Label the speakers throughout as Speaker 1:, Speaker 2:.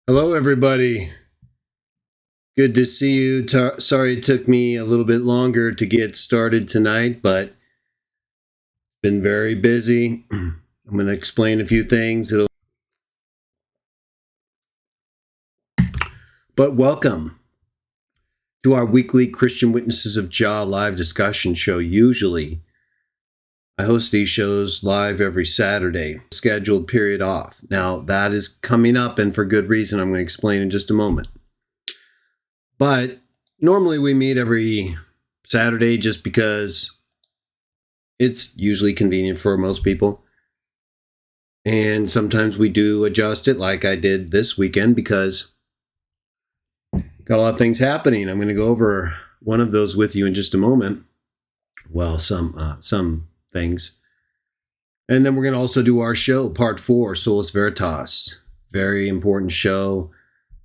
Speaker 1: Hello, everybody. Good to see you. Sorry it took me a little bit longer to get started tonight, but been very busy. I'm going to explain a few things. But welcome to our weekly Christian Witnesses of Jah live discussion show. Usually, I host these shows live every Saturday, scheduled period off. Now, that is coming up, and for good reason. I'm going to explain in just a moment. But normally we meet every Saturday just because it's usually convenient for most people. And sometimes we do adjust it like I did this weekend because got a lot of things happening. I'm going to go over one of those with you in just a moment. Well, some things. And then we're going to also do our show, part 4, Sola Veritas. Very important show.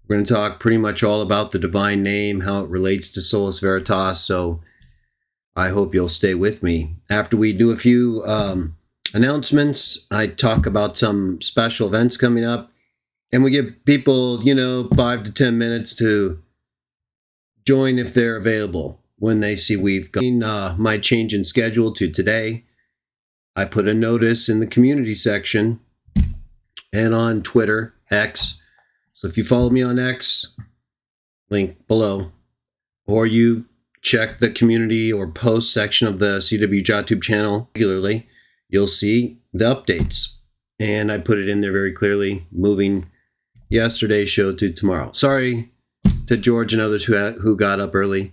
Speaker 1: We're going to talk pretty much all about the divine name, how it relates to Sola Veritas. So I hope you'll stay with me. After we do a few announcements, I talk about some special events coming up, and we give people, 5 to 10 minutes to join if they're available. When they see we've got my change in schedule to today, I put a notice in the community section and on Twitter, X. So if you follow me on X, link below, or you check the community or post section of the CW JahTube channel regularly, you'll see the updates. And I put it in there very clearly, moving yesterday's show to tomorrow. Sorry to George and others who got up early,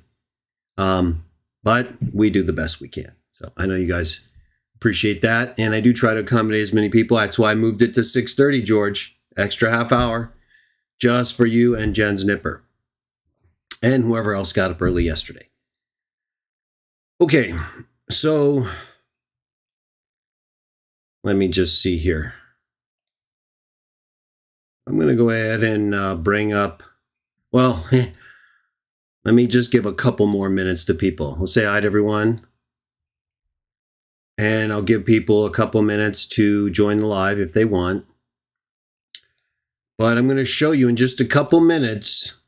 Speaker 1: but we do the best we can. So I know you guys appreciate that, and I do try to accommodate as many people. That's why I moved it to 6:30, George. Extra half hour. Just for you and Jen's Nipper. And whoever else got up early yesterday. Okay, so let me just see here. I'm going to go ahead and bring up, let me just give a couple more minutes to people. I'll say hi to everyone. And I'll give people a couple minutes to join the live if they want. But I'm going to show you in just a couple minutes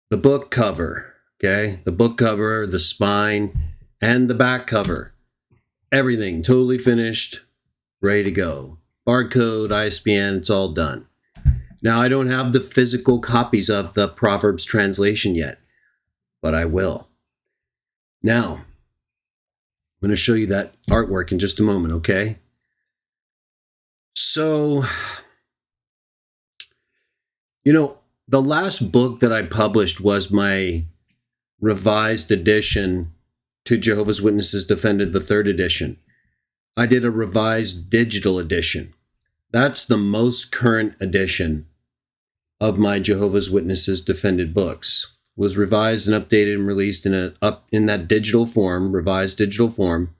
Speaker 1: the book cover, okay? The book cover, the spine, and the back cover. Everything totally finished, ready to go. Barcode, ISBN, it's all done. Now, I don't have the physical copies of the Proverbs translation yet, but I will. Now, I'm going to show you that artwork in just a moment, okay? So, the last book that I published was my revised edition to Jehovah's Witnesses Defended, the 3rd edition. I did a revised digital edition. That's the most current edition of my Jehovah's Witnesses Defended books. It was revised and updated and released in that digital form, revised digital form.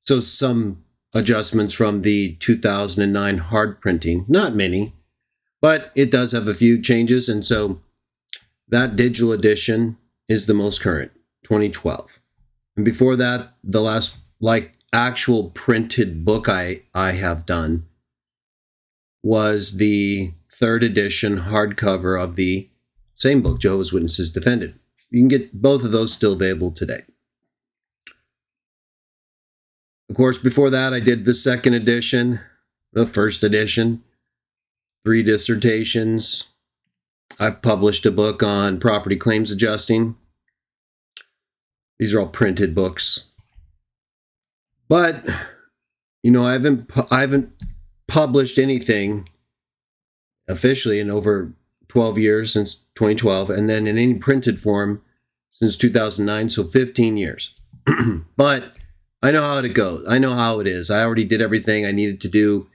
Speaker 1: So some adjustments from the 2009 hard printing, not many. But it does have a few changes, and so that digital edition is the most current, 2012. And before that, the last actual printed book I have done was the 3rd edition hardcover of the same book, Jehovah's Witnesses Defended. You can get both of those still available today. Of course, before that, I did the 2nd edition, the 1st edition, 3 dissertations. I published a book on property claims adjusting. These are all printed books. But, I haven't published anything officially in over 12 years, since 2012, and then in any printed form since 2009, so 15 years. But I know how it goes. I know how it is. I already did everything I needed to do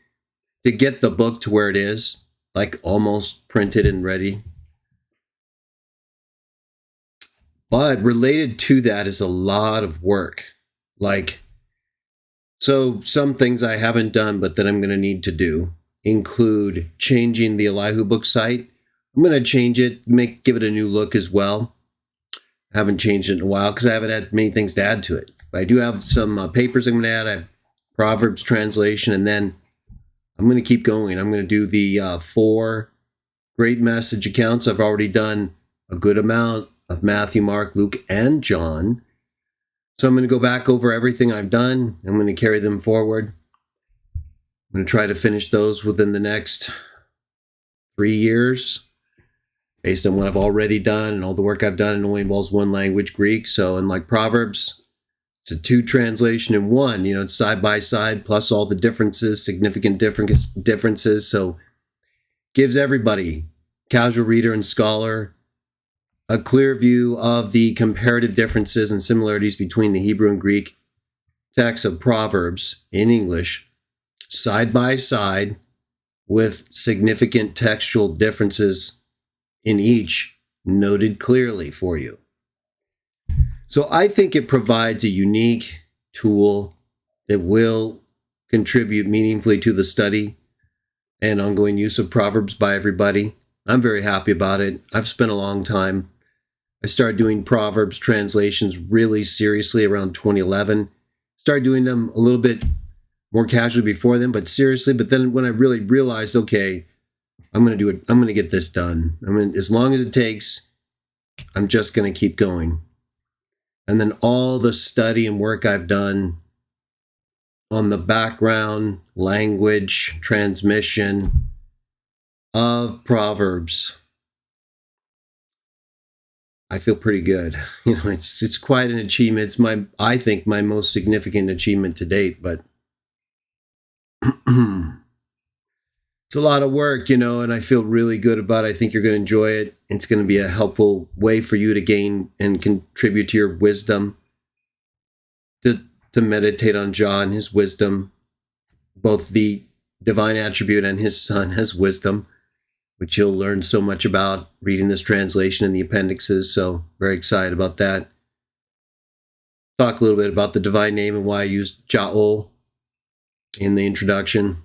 Speaker 1: to get the book to where it is, like almost printed and ready. But related to that is a lot of work. So some things I haven't done, but that I'm going to need to do include changing the Elihu book site. I'm going to change it, give it a new look as well. I haven't changed it in a while because I haven't had many things to add to it. But I do have some papers I'm going to add. I have Proverbs translation, and then I'm going to keep going. I'm going to do the 4 great message accounts. I've already done a good amount of Matthew, Mark, Luke, and John. So I'm going to go back over everything I've done. I'm going to carry them forward. I'm going to try to finish those within the next 3 years, based on what I've already done and all the work I've done. It only involves one language, Greek. So unlike Proverbs, it's a 2 translation in 1. It's side by side, plus all the differences, significant differences. So gives everybody, casual reader and scholar, a clear view of the comparative differences and similarities between the Hebrew and Greek texts of Proverbs in English, side by side, with significant textual differences in each noted clearly for you. So I think it provides a unique tool that will contribute meaningfully to the study and ongoing use of Proverbs by everybody. I'm very happy about it. I've spent a long time. I started doing Proverbs translations really seriously around 2011. Started doing them a little bit more casually before then, but seriously. But then when I really realized, okay, I'm going to do it. I'm going to get this done. As long as it takes, I'm just going to keep going. And then all the study and work I've done on the background, language, transmission of Proverbs, I feel pretty good. It's quite an achievement. It's I think my most significant achievement to date, but it's a lot of work, and I feel really good about it. I think you're going to enjoy it. It's going to be a helpful way for you to gain and contribute to your wisdom, to meditate on Jah and his wisdom, both the divine attribute and his son has wisdom, which you'll learn so much about reading this translation and the appendixes. So very excited about that. Talk a little bit about the divine name and why I used Ja'ol in the introduction.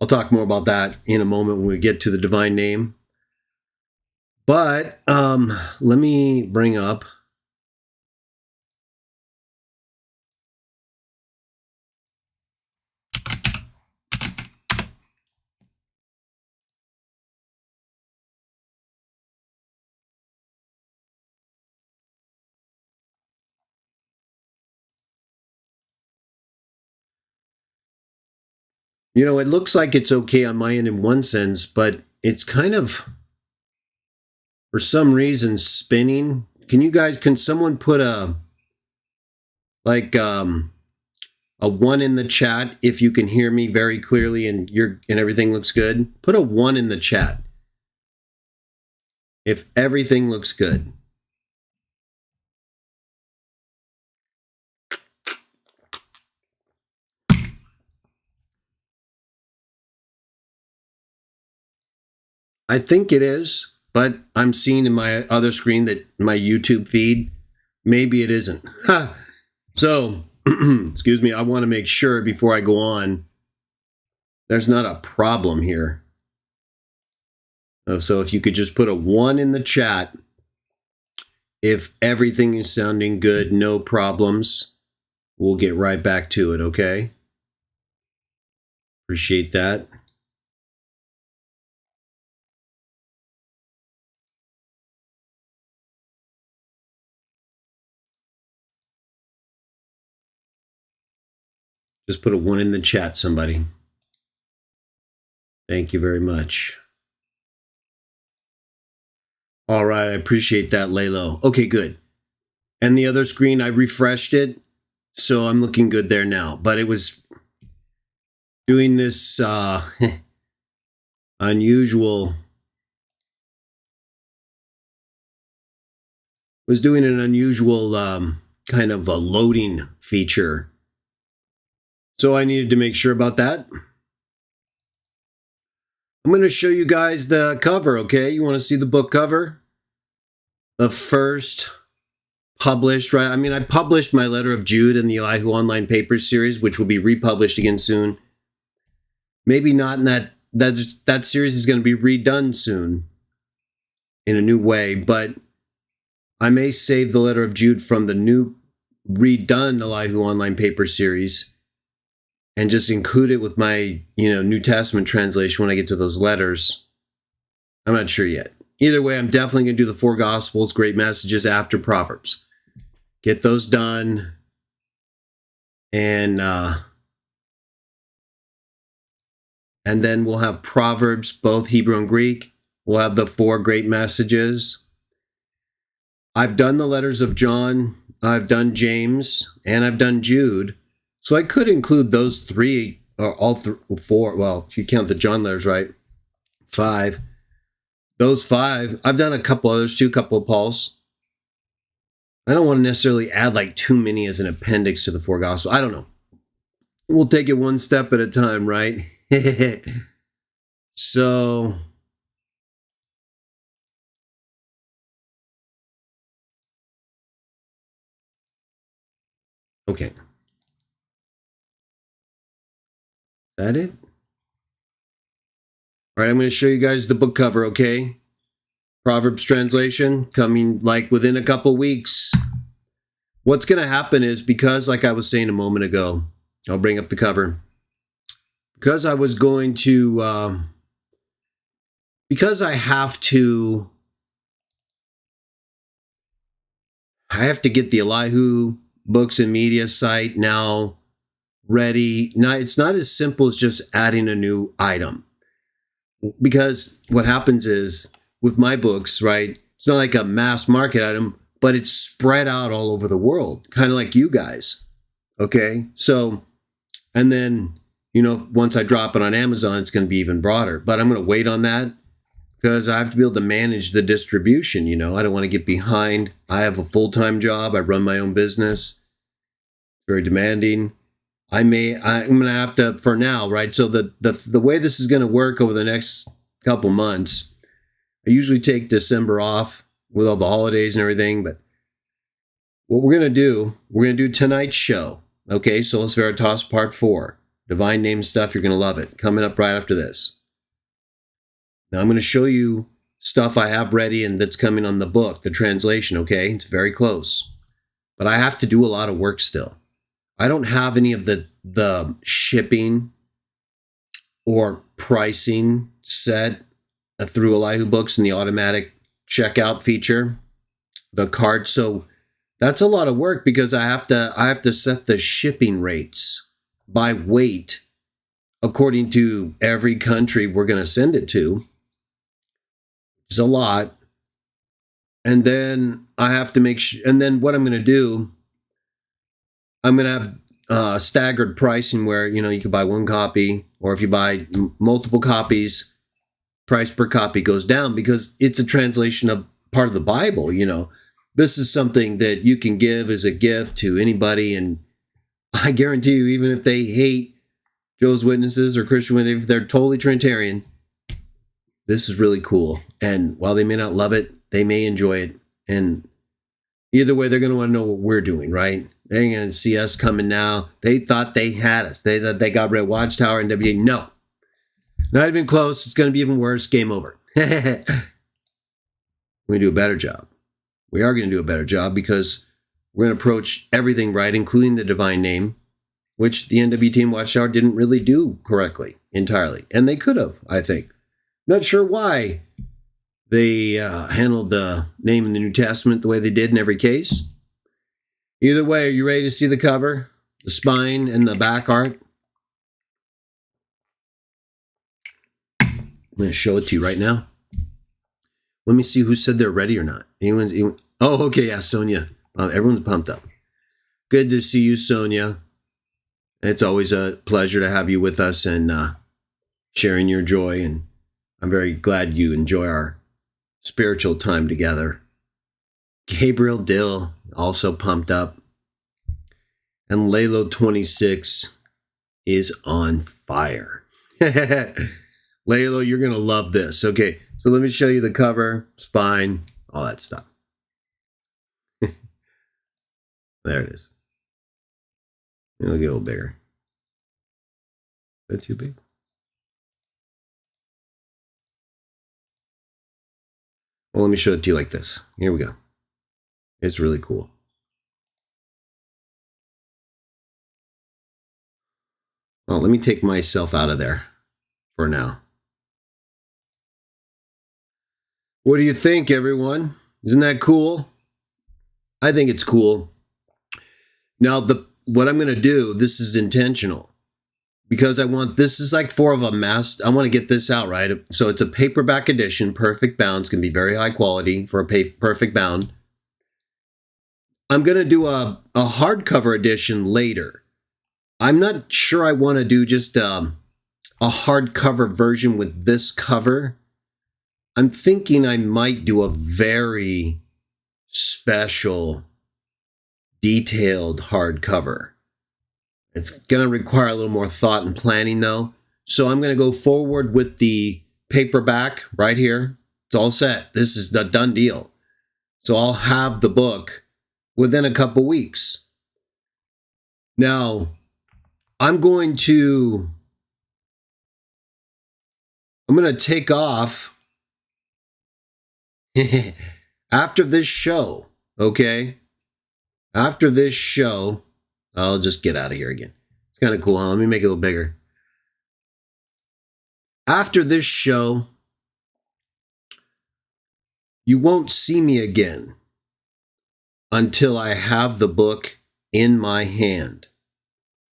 Speaker 1: I'll talk more about that in a moment when we get to the divine name. But let me bring up it looks like it's okay on my end in one sense, but it's kind of, for some reason, spinning. Can someone put a 1 in the chat if you can hear me very clearly and everything looks good? Put a 1 in the chat if everything looks good. I think it is, but I'm seeing in my other screen that my YouTube feed, maybe it isn't. So, excuse me, I want to make sure before I go on, there's not a problem here. So if you could just put a 1 in the chat, if everything is sounding good, no problems, we'll get right back to it, okay? Appreciate that. Just put a 1 in the chat, somebody. Thank you very much. All right, I appreciate that, Laylo. Okay, good. And the other screen, I refreshed it, so I'm looking good there now. But it was doing this unusual... was doing an unusual kind of a loading feature. So I needed to make sure about that. I'm going to show you guys the cover, okay? You want to see the book cover? The first published, right? I published my Letter of Jude in the Elihu Online Papers series, which will be republished again soon. Maybe not in that series is going to be redone soon in a new way, but I may save the Letter of Jude from the new redone Elihu Online Papers series and just include it with my, New Testament translation when I get to those letters. I'm not sure yet. Either way, I'm definitely going to do the 4 Gospels, great messages after Proverbs. Get those done. And then we'll have Proverbs, both Hebrew and Greek. We'll have the 4 great messages. I've done the letters of John, I've done James, and I've done Jude. So I could include those 3, or all 4. Well, if you count the John letters, right? 5. Those 5. I've done a couple others too, a couple of Paul's. I don't want to necessarily add like too many as an appendix to the 4 Gospels. I don't know. We'll take it one step at a time, right? So, okay. Is that it? All right, I'm going to show you guys the book cover, okay? Proverbs translation coming like within a couple weeks. What's going to happen is, because like I was saying a moment ago, I'll bring up the cover. Because I was going to, because I have to get the Elihu Books and Media site now ready. Now, it's not as simple as just adding a new item. Because what happens is, with my books, right, it's not like a mass market item, but it's spread out all over the world, kind of like you guys. Okay? So, and then, once I drop it on Amazon, it's going to be even broader. But I'm going to wait on that because I have to be able to manage the distribution. I don't want to get behind. I have a full-time job. I run my own business. Very demanding. I'm going to have to, for now, right? So the way this is going to work over the next couple months, I usually take December off with all the holidays and everything. But what we're going to do tonight's show. Okay, Sola Veritas Part 4. Divine name stuff. You're going to love it. Coming up right after this. Now I'm going to show you stuff I have ready and that's coming on the book, the translation, okay? It's very close. But I have to do a lot of work still. I don't have any of the shipping or pricing set through Elihu Books and the automatic checkout feature, the cart. So that's a lot of work because I have to set the shipping rates by weight according to every country we're going to send it to. It's a lot. And then I have to make sure, and then what I'm going to do, I'm going to have staggered pricing where, you can buy one copy, or if you buy multiple copies, price per copy goes down because it's a translation of part of the Bible. This is something that you can give as a gift to anybody. And I guarantee you, even if they hate Jehovah's Witnesses or Christian Witnesses, if they're totally Trinitarian, this is really cool. And while they may not love it, they may enjoy it. And either way, they're going to want to know what we're doing, right? They're going to see us coming now. They thought they had us. They thought they got rid of Watchtower and WA. No. Not even close. It's going to be even worse. Game over. We're going to do a better job. We are going to do a better job because we're going to approach everything right, including the divine name, which the NWT and Watchtower didn't really do correctly entirely. And they could have, I think. Not sure why they handled the name in the New Testament the way they did in every case. Either way, are you ready to see the cover, the spine, and the back art? I'm going to show it to you right now. Let me see who said they're ready or not. Anyone? Oh, okay, yeah, Sonia. Everyone's pumped up. Good to see you, Sonia. It's always a pleasure to have you with us and sharing your joy. And I'm very glad you enjoy our spiritual time together. Gabriel Dill, also pumped up. And Lalo 26 is on fire. Lalo, you're going to love this. Okay, so let me show you the cover, spine, all that stuff. There it is. It'll get a little bigger. Is that too big? Well, let me show it to you like this. Here we go. It's really cool. Well, let me take myself out of there for now. What do you think, everyone? Isn't that cool? I think it's cool. Now, what I'm going to do, this is intentional because this is like for of a mass. I want to get this out, right? So it's a paperback edition, perfect bound. It's going to be very high quality for a perfect bound. I'm going to do a hardcover edition later. I'm not sure I want to do just a hardcover version with this cover. I'm thinking I might do a very special, detailed hardcover. It's going to require a little more thought and planning, though. So I'm going to go forward with the paperback right here. It's all set. This is the done deal. So I'll have the book within a couple weeks. Now, I'm going to take off after this show, okay? After this show, I'll just get out of here again. It's kind of cool, huh? Let me make it a little bigger. After this show, you won't see me again until I have the book in my hand.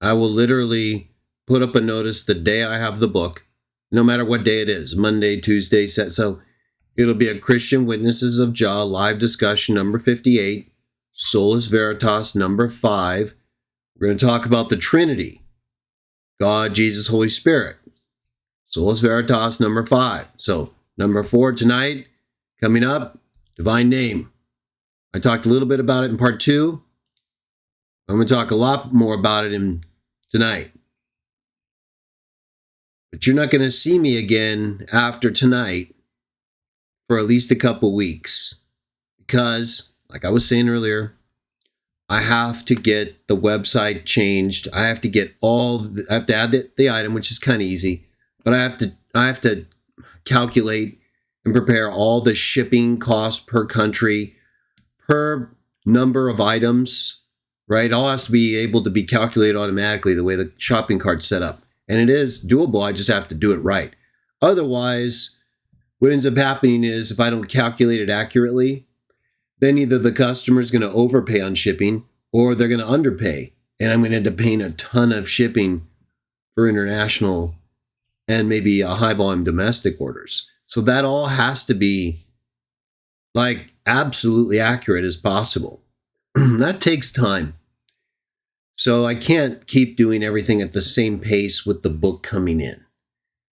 Speaker 1: I will literally put up a notice the day I have the book, no matter what day it is, Monday, Tuesday, so it'll be a Christian Witnesses of Jah live discussion number 58, Sola, Veritas number 5. We're going to talk about the Trinity, God, Jesus, Holy Spirit. Sola, Veritas number 5. So number 4 tonight, coming up, Divine Name. I talked a little bit about it in part 2. I'm going to talk a lot more about it tonight. But you're not going to see me again after tonight for at least a couple weeks. Because, like I was saying earlier, I have to get the website changed. I have to get I have to add the item, which is kind of easy. But I have to calculate and prepare all the shipping costs per country, per number of items, right? All has to be able to be calculated automatically the way the shopping cart's set up. And it is doable. I just have to do it right. Otherwise, what ends up happening is if I don't calculate it accurately, then either the customer is going to overpay on shipping or they're going to underpay. And I'm going to end up paying a ton of shipping for international and maybe a high volume domestic orders. So that all has to be like absolutely accurate as possible. That takes time. So I can't keep doing everything at the same pace with the book coming in.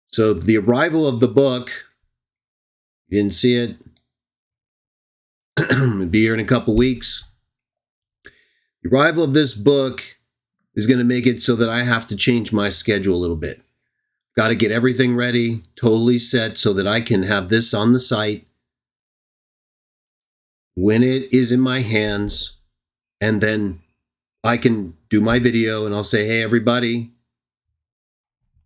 Speaker 1: So the arrival of the book, you didn't see it, it'll be here in a couple weeks. The arrival of this book is going to make it so that I have to change my schedule a little bit. Got to get everything ready, totally set, so that I can have this on the site when it is in my hands, and then I can do my video and I'll say, hey, everybody,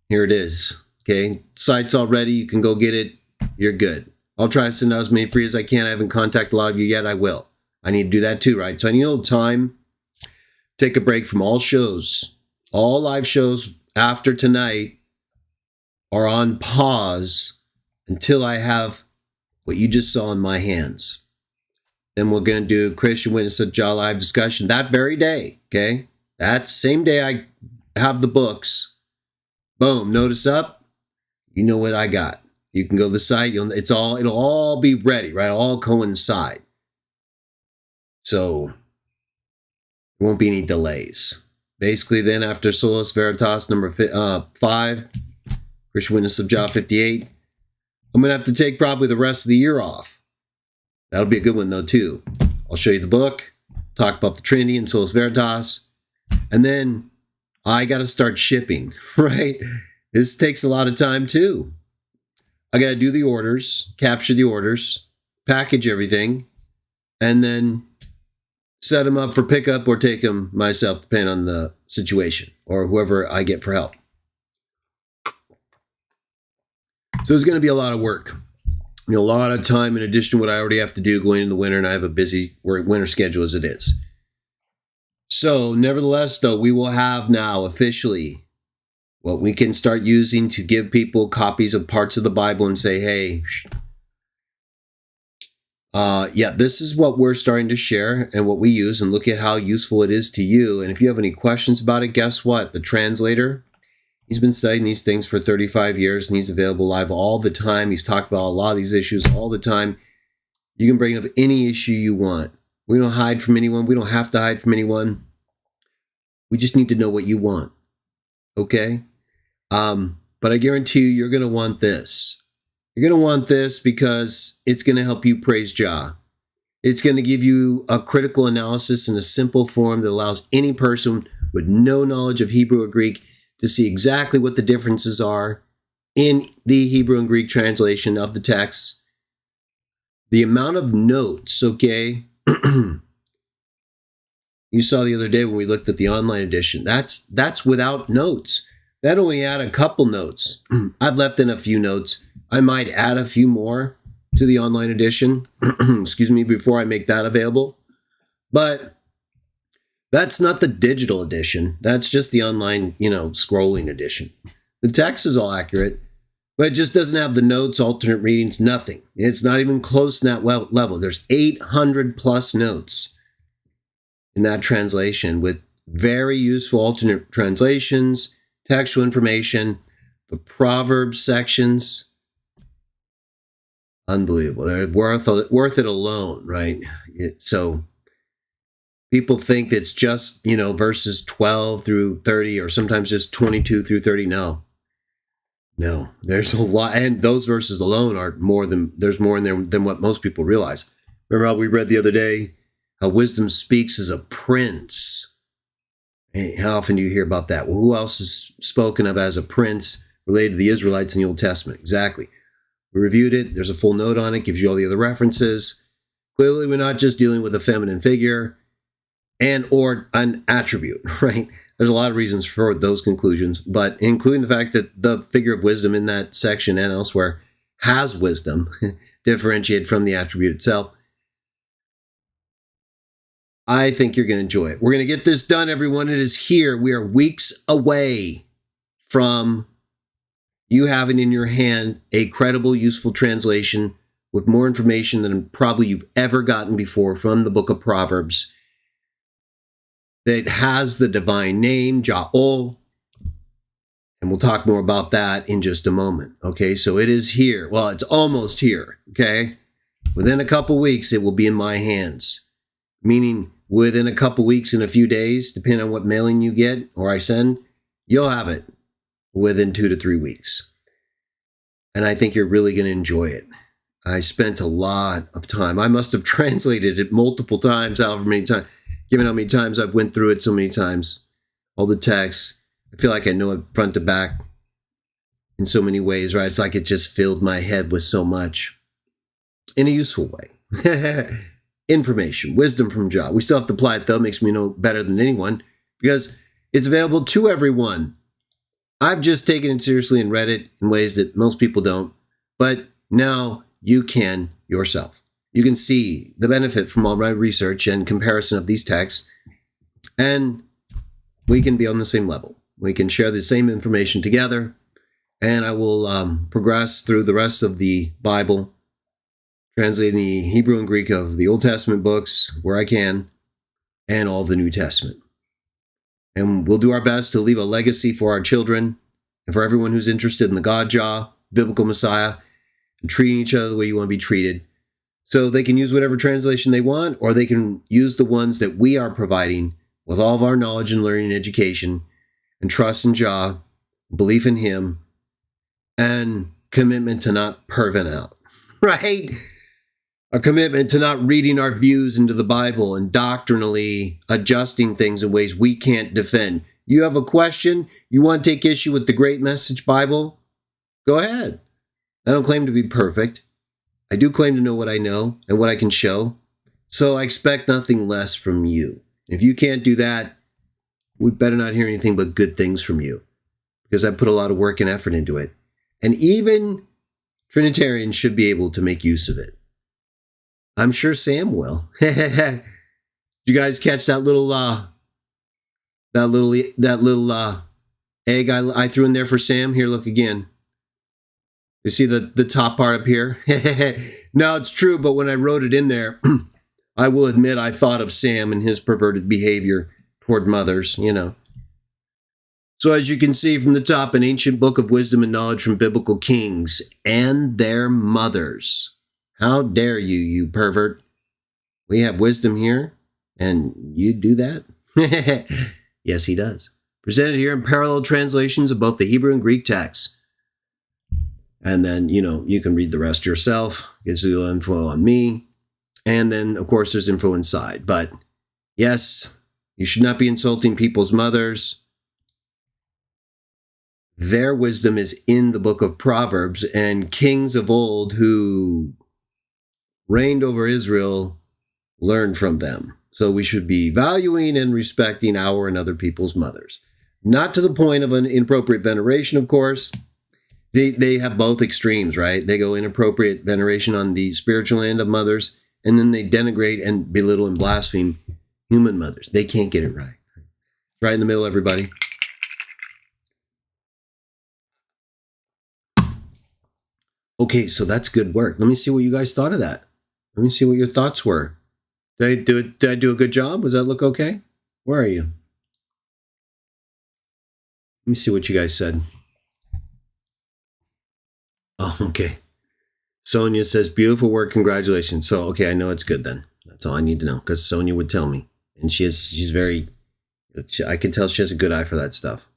Speaker 1: here it is. Okay, site's all ready. You can go get it. You're good. I'll try to send out as many free as I can. I haven't contacted a lot of you yet. I will. I need to do that too, right? So I need a little time. Take a break from all shows. All live shows after tonight are on pause until I have what you just saw in my hands. Then we're going to do Christian Witnesses of Jah live discussion that very day, okay? That same day I have the books. Boom, notice up. You know what I got. You can go to the site. It'll all be ready, right? It'll all coincide. So there won't be any delays. Basically, then after Sola, Veritas number 5, Christian Witness of Jah 58, I'm going to have to take probably the rest of the year off. That'll be a good one, though, too. I'll show you the book, talk about the Trinity and Sola Veritas, and then I got to start shipping, right? This takes a lot of time, too. I got to do the orders, capture the orders, package everything, and then set them up for pickup or take them myself, depending on the situation or whoever I get for help. So it's going to be a lot of work. A lot of time in addition to what I already have to do going into the winter, and I have a busy winter schedule as it is. So nevertheless, though, we will have now officially what we can start using to give people copies of parts of the Bible and say, hey, Yeah, this is what we're starting to share and what we use, and look at how useful it is to you. And if you have any questions about it, guess what? The translator, he's been studying these things for 35 years, and he's available live all the time. He's talked about a lot of these issues all the time. You can bring up any issue you want. We don't hide from anyone. We don't have to hide from anyone. We just need to know what you want. Okay? But I guarantee you're going to want this. You're going to want this because it's going to help you praise Jah. It's going to give you a critical analysis in a simple form that allows any person with no knowledge of Hebrew or Greek to see exactly what the differences are in the Hebrew and Greek translation of the text. The amount of notes, okay, you saw the other day when we looked at the online edition, that's without notes. That only had a couple notes. I've left in a few notes. I might add a few more to the online edition, excuse me, before I make that available. But that's not the digital edition. That's just the online, scrolling edition. The text is all accurate, but it just doesn't have the notes, alternate readings, nothing. It's not even close to that level. There's 800 plus notes in that translation with very useful alternate translations, textual information, the Proverbs sections. Unbelievable. They're worth it alone, right? So people think it's just, verses 12 through 30 or sometimes just 22 through 30. No, there's a lot. And those verses alone are there's more in there than what most people realize. Remember how we read the other day how wisdom speaks as a prince? How often do you hear about that? Well, who else is spoken of as a prince related to the Israelites in the Old Testament? Exactly. We reviewed it. There's a full note on it. Gives you all the other references. Clearly, we're not just dealing with a feminine figure or an attribute, right? There's a lot of reasons for those conclusions, but including the fact that the figure of wisdom in that section and elsewhere has wisdom, differentiated from the attribute itself. I think you're going to enjoy it. We're going to get this done, everyone. It is here. We are weeks away from you having in your hand a credible, useful translation with more information than probably you've ever gotten before from the book of Proverbs that has the divine name, Ja'ol. And we'll talk more about that in just a moment. Okay, so it is here. Well, it's almost here. Okay, within a couple weeks, it will be in my hands. Meaning within a couple weeks and a few days, depending on what mailing you get or I send, you'll have it within 2 to 3 weeks. And I think you're really going to enjoy it. I spent a lot of time. I must have translated it multiple times, however many times, given how many times I've went through it so many times. All the text. I feel like I know it front to back in so many ways, right? It's like it just filled my head with so much in a useful way. Information, wisdom from Jah. We still have to apply it, though. It makes me know better than anyone because it's available to everyone. I've just taken it seriously and read it in ways that most people don't. But now you can yourself. You can see the benefit from all my research and comparison of these texts, and we can be on the same level. We can share the same information together, and I will progress through the rest of the Bible, translating the Hebrew and Greek of the Old Testament books where I can, and all of the New Testament. And we'll do our best to leave a legacy for our children and for everyone who's interested in the God Jah, biblical Messiah, and treating each other the way you want to be treated. So they can use whatever translation they want, or they can use the ones that we are providing with all of our knowledge and learning and education and trust in Jah, belief in Him, and commitment to not perving out, right? A commitment to not reading our views into the Bible and doctrinally adjusting things in ways we can't defend. You have a question? You want to take issue with the Great Message Bible? Go ahead. I don't claim to be perfect. I do claim to know what I know and what I can show. So I expect nothing less from you. If you can't do that, we better not hear anything but good things from you, because I put a lot of work and effort into it. And even Trinitarians should be able to make use of it. I'm sure Sam will. Did you guys catch that little egg I threw in there for Sam? Here, look again. You see the top part up here? No, it's true, but when I wrote it in there, I will admit I thought of Sam and his perverted behavior toward mothers, you know. So as you can see from the top, an ancient book of wisdom and knowledge from biblical kings and their mothers. How dare you, you pervert? We have wisdom here, and you do that? Yes, he does. Presented here in parallel translations of both the Hebrew and Greek texts. And then, you know, you can read the rest yourself. Gives you the info on me. And then, of course, there's info inside. But yes, you should not be insulting people's mothers. Their wisdom is in the book of Proverbs, and kings of old who reigned over Israel learned from them. So we should be valuing and respecting our and other people's mothers. Not to the point of an inappropriate veneration, of course. They have both extremes, right? They go inappropriate veneration on the spiritual end of mothers, and then they denigrate and belittle and blaspheme human mothers. They can't get it right. Right in the middle, everybody. Okay, so that's good work. Let me see what you guys thought of that. Let me see what your thoughts were. Did I do a good job? Does that look okay? Where are you? Let me see what you guys said. Oh, okay. Sonia says, beautiful work. Congratulations. So, okay, I know it's good then. That's all I need to know, because Sonia would tell me. And she's very, I can tell she has a good eye for that stuff.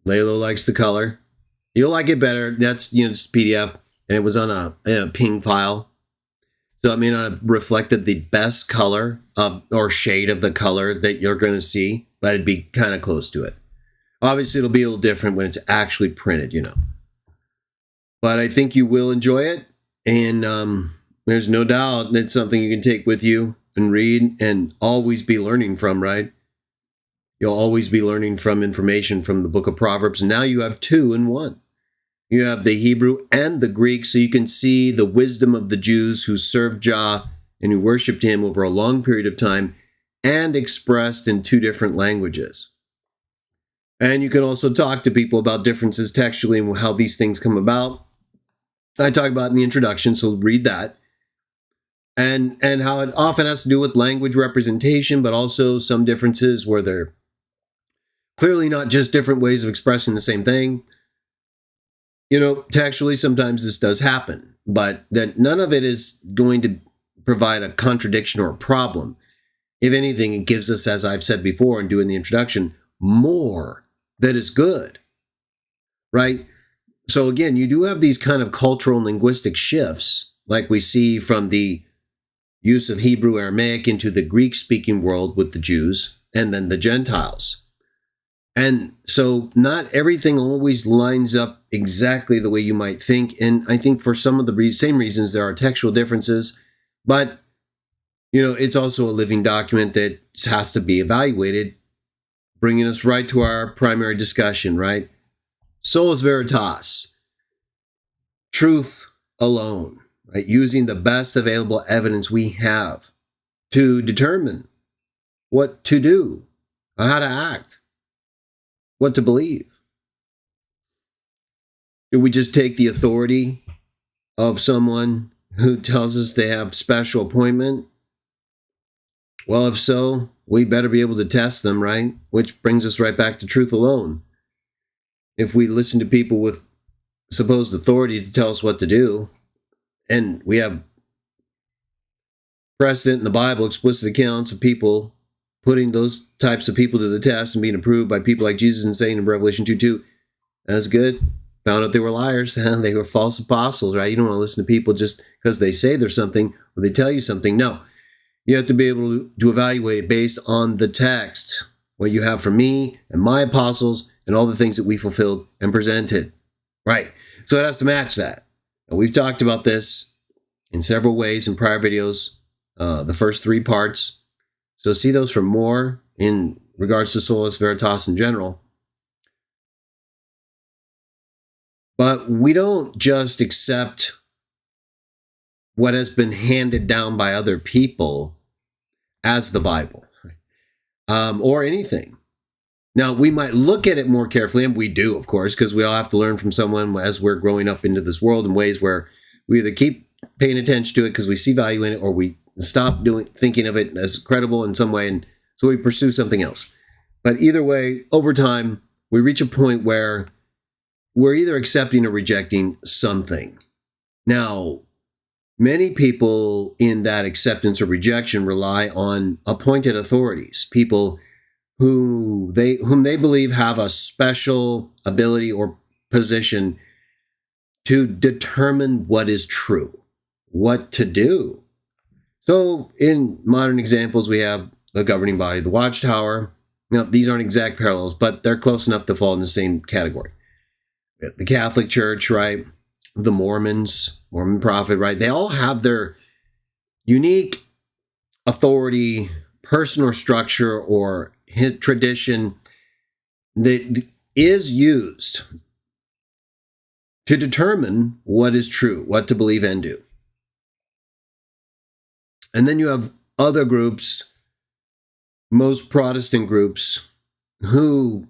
Speaker 1: Laylo likes the color. You'll like it better. That's, you know, it's PDF, and it was on a ping file. So, I mean, I reflected the best color or shade of the color that you're going to see, but it'd be kind of close to it. Obviously, it'll be a little different when it's actually printed, you know. But I think you will enjoy it, and there's no doubt it's something you can take with you and read and always be learning from, right? You'll always be learning from information from the book of Proverbs, and now you have two in one. You have the Hebrew and the Greek, so you can see the wisdom of the Jews who served Jah and who worshipped him over a long period of time and expressed in two different languages. And you can also talk to people about differences textually and how these things come about. I talk about in the introduction, so read that. And how it often has to do with language representation, but also some differences where they're clearly not just different ways of expressing the same thing. You know, textually, sometimes this does happen, but that none of it is going to provide a contradiction or a problem. If anything, it gives us, as I've said before and doing the introduction, more that is good, right? So again, you do have these kind of cultural and linguistic shifts, like we see from the use of Hebrew Aramaic into the Greek-speaking world with the Jews and then the Gentiles. And so not everything always lines up exactly the way you might think. And I think for some of the same reasons, there are textual differences. But, you know, it's also a living document that has to be evaluated, bringing us right to our primary discussion, right? Sola Veritas, truth alone, right? Using the best available evidence we have to determine what to do, how to act, what to believe. Do we just take the authority of someone who tells us they have special appointment? Well, if so, we better be able to test them, right? Which brings us right back to truth alone. If we listen to people with supposed authority to tell us what to do, and we have precedent in the Bible, explicit accounts of people putting those types of people to the test and being approved by people like Jesus and saying in Revelation 2:2, that's good. Found out they were liars. They were false apostles, right? You don't want to listen to people just because they say there's something or they tell you something. No, you have to be able to evaluate it based on the text, what you have from me and my apostles and all the things that we fulfilled and presented, right? So it has to match that. And we've talked about this in several ways in prior videos, the first three parts. So see those for more in regards to Sola Veritas in general. But we don't just accept what has been handed down by other people as the Bible or anything. Now, we might look at it more carefully, and we do, of course, because we all have to learn from someone as we're growing up into this world in ways where we either keep paying attention to it because we see value in it, or we stop thinking of it as credible in some way, and so we pursue something else. But either way, over time, we reach a point where we're either accepting or rejecting something. Now, many people in that acceptance or rejection rely on appointed authorities, people whom they believe have a special ability or position to determine what is true, what to do. So in modern examples, we have the governing body, the Watchtower. Now, these aren't exact parallels, but they're close enough to fall in the same category. The Catholic Church, right? The Mormons, Mormon prophet, right? They all have their unique authority, personal structure, or tradition that is used to determine what is true, what to believe and do. And then you have other groups, most Protestant groups, who,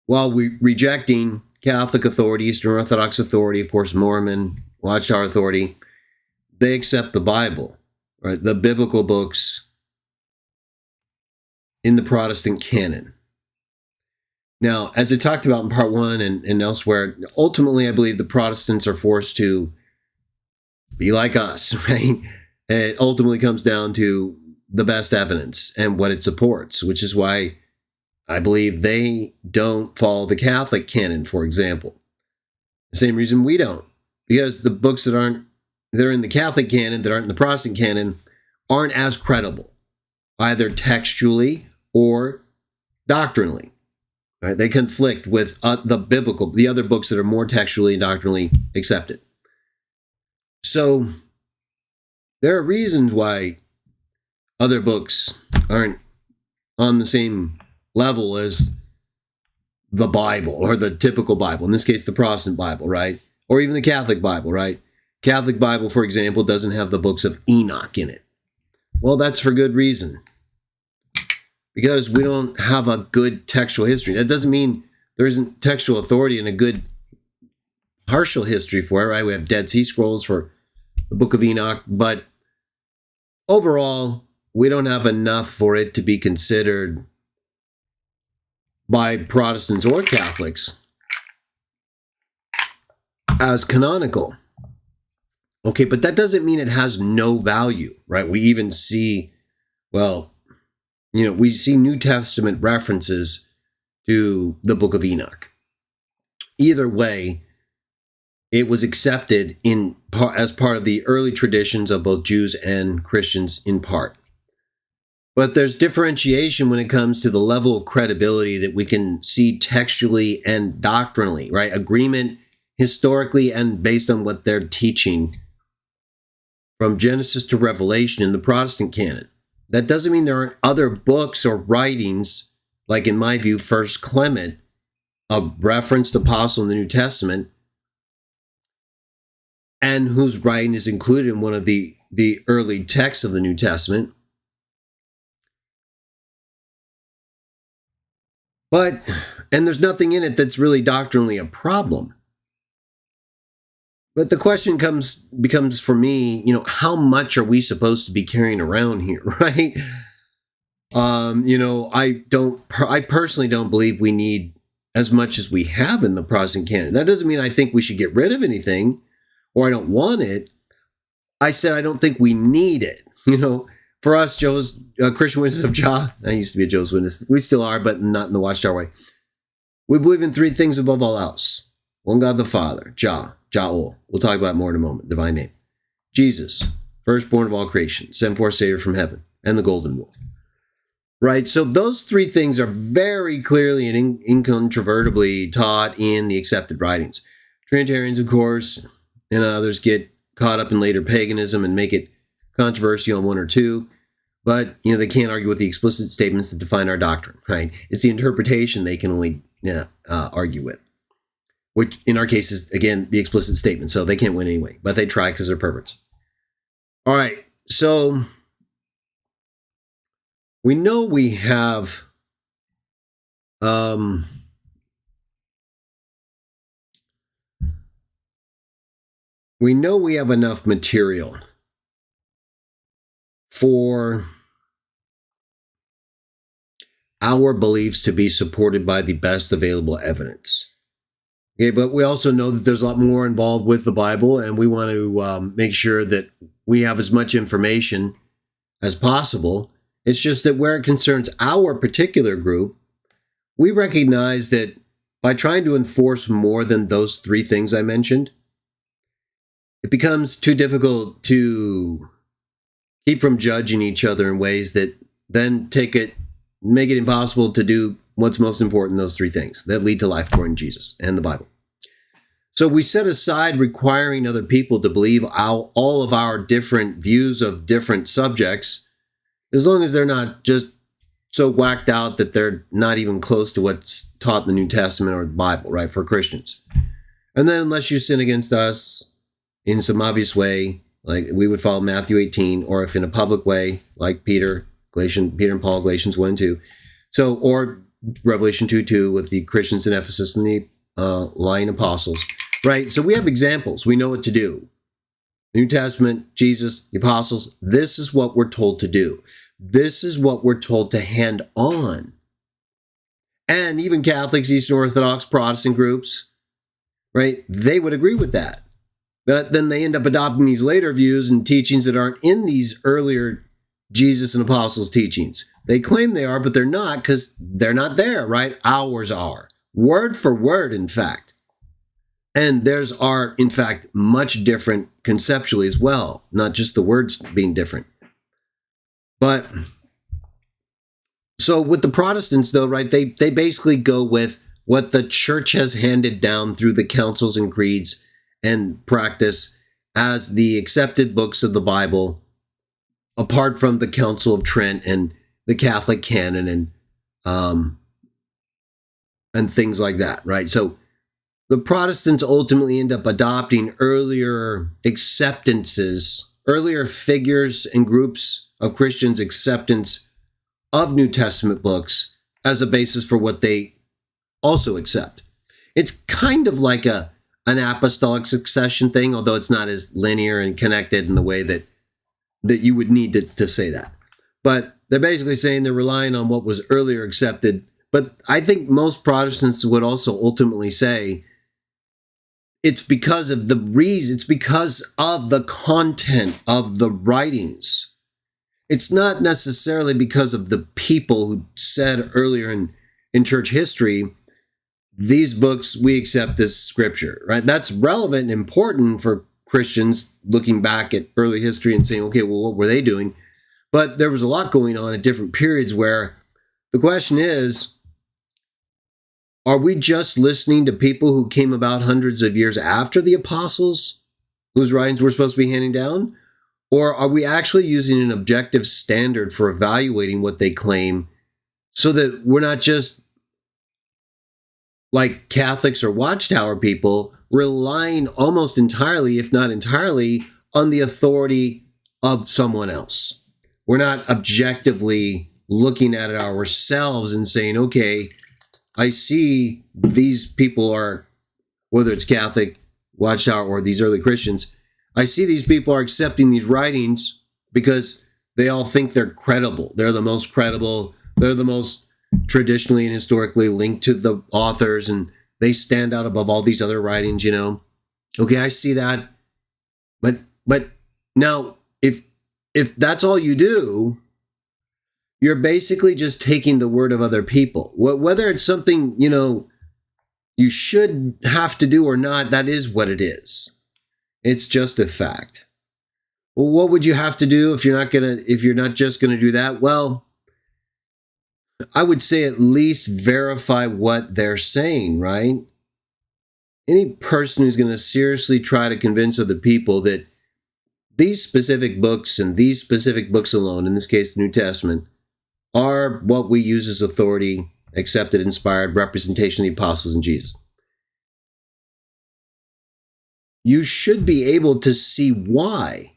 Speaker 1: while rejecting Catholic authority, Eastern Orthodox authority, of course, Mormon, Watchtower authority, they accept the Bible, right? The biblical books in the Protestant canon. Now, as I talked about in part one and elsewhere, ultimately, I believe the Protestants are forced to be like us, right? It ultimately comes down to the best evidence and what it supports, which is why I believe they don't follow the Catholic canon, for example. The same reason we don't, because the books that are in the Catholic canon, that aren't in the Protestant canon, aren't as credible, either textually or doctrinally. Right? They conflict with the other books that are more textually and doctrinally accepted. So there are reasons why other books aren't on the same level as the Bible, or the typical Bible, in this case, the Protestant Bible, right? Or even the Catholic Bible, right? Catholic Bible, for example, doesn't have the books of Enoch in it. Well, that's for good reason. Because we don't have a good textual history. That doesn't mean there isn't textual authority and a good partial history for it, right? We have Dead Sea Scrolls for the Book of Enoch, but overall, we don't have enough for it to be considered by Protestants or Catholics as canonical. Okay, but that doesn't mean it has no value, right? We even see, we see New Testament references to the Book of Enoch. Either way, it was accepted as part of the early traditions of both Jews and Christians in part. But there's differentiation when it comes to the level of credibility that we can see textually and doctrinally, right? Agreement historically and based on what they're teaching from Genesis to Revelation in the Protestant canon. That doesn't mean there aren't other books or writings, like in my view, First Clement, a referenced apostle in the New Testament, and whose writing is included in one of the early texts of the New Testament. And there's nothing in it that's really doctrinally a problem. But the question becomes for me, how much are we supposed to be carrying around here, right? I personally don't believe we need as much as we have in the Protestant canon. That doesn't mean I think we should get rid of anything or I don't want it. I said I don't think we need it. For us, Christian Witnesses of Jah, I used to be a Jehovah's Witness. We still are, but not in the Watchtower way. We believe in three things above all else. One God the Father, Jah. We'll talk about it more in a moment, divine name. Jesus, firstborn of all creation, sent forth Savior from heaven, and the golden rule. Right? So those three things are very clearly and incontrovertibly taught in the accepted writings. Trinitarians, of course, and others get caught up in later paganism and make it controversial on one or two, but they can't argue with the explicit statements that define our doctrine, right? It's the interpretation they can only argue with, which in our case is, again, the explicit statement, so they can't win anyway, but they try because they're perverts. All right, so we know we have we know we have enough material for our beliefs to be supported by the best available evidence. Okay, but we also know that there's a lot more involved with the Bible, and we want to make sure that we have as much information as possible. It's just that where it concerns our particular group, we recognize that by trying to enforce more than those three things I mentioned, it becomes too difficult to keep from judging each other in ways that then make it impossible to do what's most important, those three things that lead to life according to Jesus and the Bible. So we set aside requiring other people to believe all of our different views of different subjects, as long as they're not just so whacked out that they're not even close to what's taught in the New Testament or the Bible, right, for Christians. And then unless you sin against us in some obvious way, like we would follow Matthew 18, or if in a public way, like Peter and Paul, Galatians 1 and 2. So, or Revelation 2:2 with the Christians in Ephesus and the lying apostles, right? So we have examples. We know what to do. New Testament, Jesus, the apostles, this is what we're told to do. This is what we're told to hand on. And even Catholics, Eastern Orthodox, Protestant groups, right? They would agree with that. But then they end up adopting these later views and teachings that aren't in these earlier Jesus and apostles teachings. They claim they are, but they're not, because they're not there, right? Ours are. Word for word, in fact. And theirs are, in fact, much different conceptually as well, not just the words being different. But, so with the Protestants, though, right, they basically go with what the church has handed down through the councils and creeds and practice as the accepted books of the Bible, apart from the Council of Trent and the Catholic canon and things like that, right? So the Protestants ultimately end up adopting earlier acceptances, earlier figures and groups of Christians' acceptance of New Testament books as a basis for what they also accept. It's kind of like an apostolic succession thing, although it's not as linear and connected in the way that you would need to say that. But they're basically saying they're relying on what was earlier accepted. But I think most Protestants would also ultimately say it's because of the reason, it's because of the content of the writings. It's not necessarily because of the people who said earlier in church history, these books we accept as scripture, right? That's relevant and important for Christians looking back at early history and saying, okay, well, what were they doing? But there was a lot going on at different periods where the question is, are we just listening to people who came about hundreds of years after the apostles, whose writings we're supposed to be handing down? Or are we actually using an objective standard for evaluating what they claim so that we're not just like Catholics or Watchtower people relying almost entirely, if not entirely, on the authority of someone else? We're not objectively looking at it ourselves and saying, okay, I see these people are, whether it's Catholic, Watchtower, or these early Christians, I see these people are accepting these writings because they all think they're credible. They're the most credible. They're the most traditionally and historically linked to the authors, and they stand out above all these other writings, you know. Okay, I see that. But now, if that's all you do, you're basically just taking the word of other people. Whether it's something, you know, you should have to do or not, that is what it is. It's just a fact. Well, what would you have to do if you're not just gonna do that? Well, I would say at least verify what they're saying, right? Any person who's going to seriously try to convince other people that these specific books and these specific books alone, in this case, the New Testament, are what we use as authority, accepted, inspired representation of the apostles and Jesus. You should be able to see why,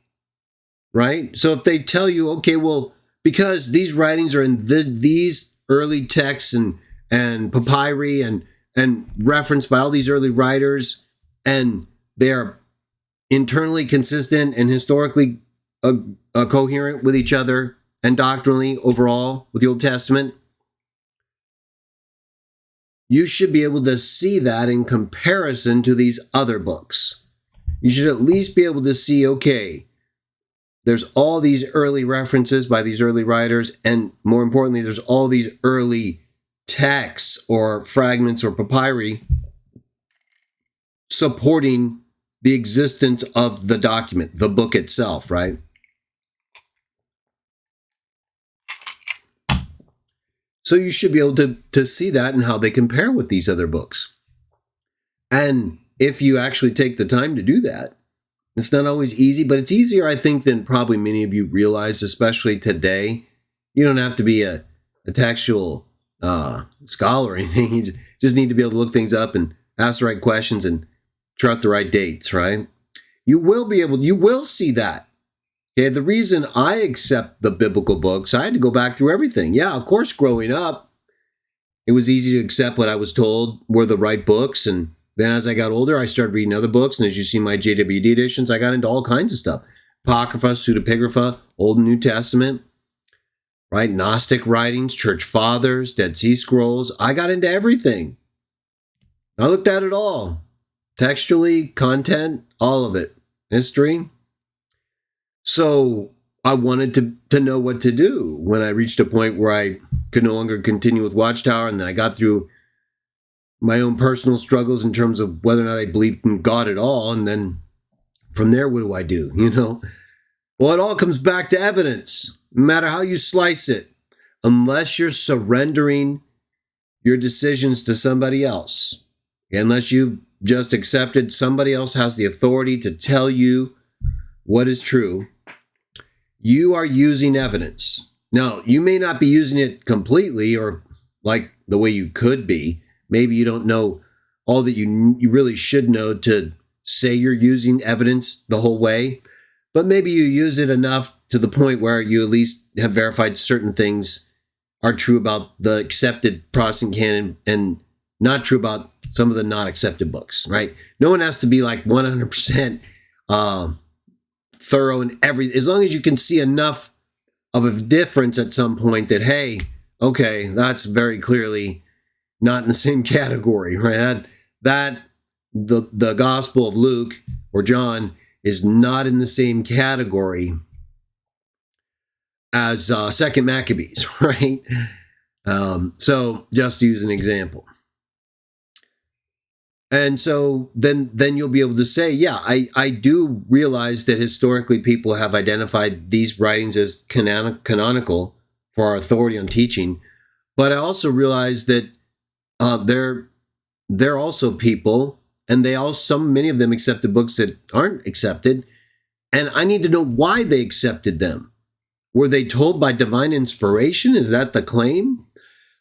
Speaker 1: right? So if they tell you, okay, well, because these writings are in these early texts and and papyri and referenced by all these early writers, and they are internally consistent and historically coherent with each other and doctrinally overall with the Old Testament, you should be able to see that in comparison to these other books. You should at least be able to see, okay, there's all these early references by these early writers, and more importantly, there's all these early texts or fragments or papyri supporting the existence of the document, the book itself, right? So you should be able to see that and how they compare with these other books. And if you actually take the time to do that, it's not always easy, but it's easier, I think, than probably many of you realize, especially today. You don't have to be a textual scholar or anything. You just need to be able to look things up and ask the right questions and chart the right dates, right? You will see that. Okay, the reason I accept the biblical books, I had to go back through everything. Yeah, of course, growing up, it was easy to accept what I was told were the right books. And then as I got older, I started reading other books. And as you see my JWD editions, I got into all kinds of stuff. Apocrypha, pseudepigrapha, Old and New Testament, right? Gnostic writings, church fathers, Dead Sea Scrolls. I got into everything. I looked at it all. Textually, content, all of it. History. So I wanted to know what to do when I reached a point where I could no longer continue with Watchtower. And then I got through my own personal struggles in terms of whether or not I believed in God at all. And then from there, what do I do? Well, it all comes back to evidence, no matter how you slice it, unless you're surrendering your decisions to somebody else, unless you just accepted somebody else has the authority to tell you what is true. You are using evidence. Now, you may not be using it completely or like the way you could be. Maybe you don't know all that you really should know to say you're using evidence the whole way, but maybe you use it enough to the point where you at least have verified certain things are true about the accepted Protestant canon and not true about some of the not accepted books, right? No one has to be like 100% thorough in every, as long as you can see enough of a difference at some point that, hey, okay, that's very clearly not in the same category, right? That the Gospel of Luke or John is not in the same category as Second Maccabees, right? So just to use an example. And so then you'll be able to say, yeah, I do realize that historically people have identified these writings as canonical for our authority on teaching. But I also realize that they're also people, and many of them accepted books that aren't accepted. And I need to know why they accepted them. Were they told by divine inspiration? Is that the claim?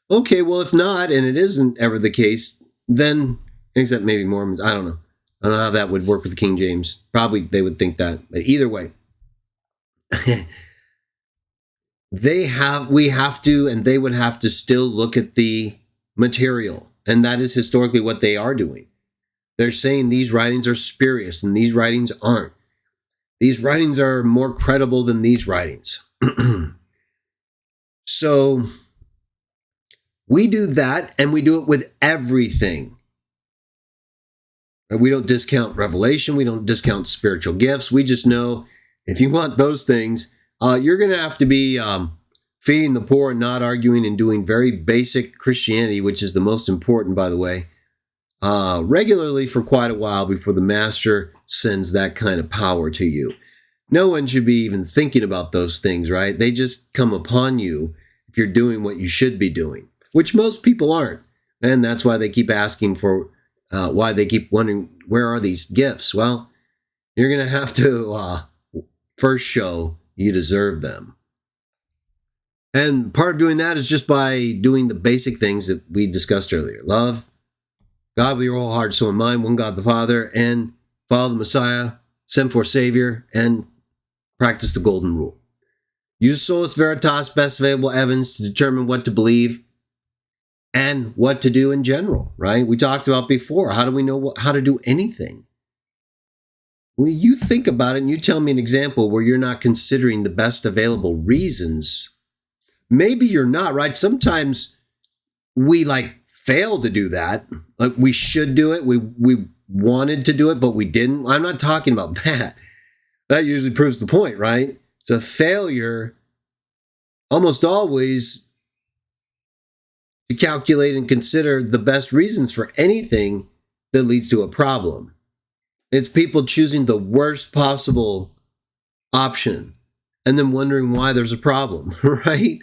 Speaker 1: Okay, well, if not, and it isn't ever the case, then except maybe Mormons. I don't know. I don't know how that would work with King James. Probably they would think that. But either way, we have to, and they would have to still look at the material. And that is historically what they are doing. They're saying these writings are spurious and these writings aren't. These writings are more credible than these writings. So we do that, and we do it with everything. We don't discount revelation. We don't discount spiritual gifts. We just know if you want those things, you're going to have to be feeding the poor and not arguing and doing very basic Christianity, which is the most important, by the way, regularly for quite a while before the master sends that kind of power to you. No one should be even thinking about those things, right? They just come upon you if you're doing what you should be doing, which most people aren't. And that's why they keep asking for why they keep wondering, where are these gifts? Well, you're going to have to first show you deserve them. And part of doing that is just by doing the basic things that we discussed earlier. Love God with your whole heart, soul, and mind, one God the Father, and follow the Messiah, send for Savior, and practice the golden rule. Use Solus Veritas, best available evidence to determine what to believe, and what to do in general, right? We talked about before. How do we know how to do anything? Well, you think about it and you tell me an example where you're not considering the best available reasons. Maybe you're not, right? Sometimes we fail to do that. Like we should do it. We wanted to do it, but we didn't. I'm not talking about that. That usually proves the point, right? It's a failure almost always to calculate and consider the best reasons for anything that leads to a problem. It's people choosing the worst possible option and then wondering why there's a problem, right?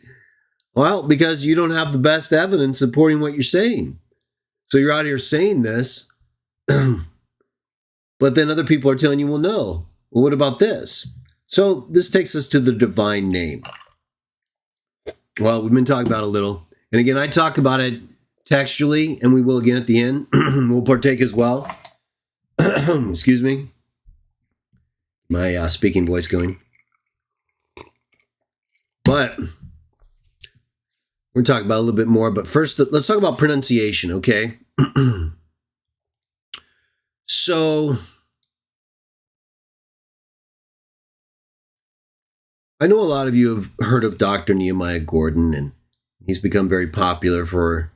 Speaker 1: Well, because you don't have the best evidence supporting what you're saying. So you're out here saying this, but then other people are telling you, well, no. Well, what about this? So this takes us to the divine name. Well, we've been talking about it a little. And again, I talk about it textually, and we will again at the end. We'll partake as well. Excuse me. My speaking voice going. But we're going to talk about a little bit more. But first, let's talk about pronunciation, okay? So, I know a lot of you have heard of Dr. Nehemiah Gordon, and he's become very popular for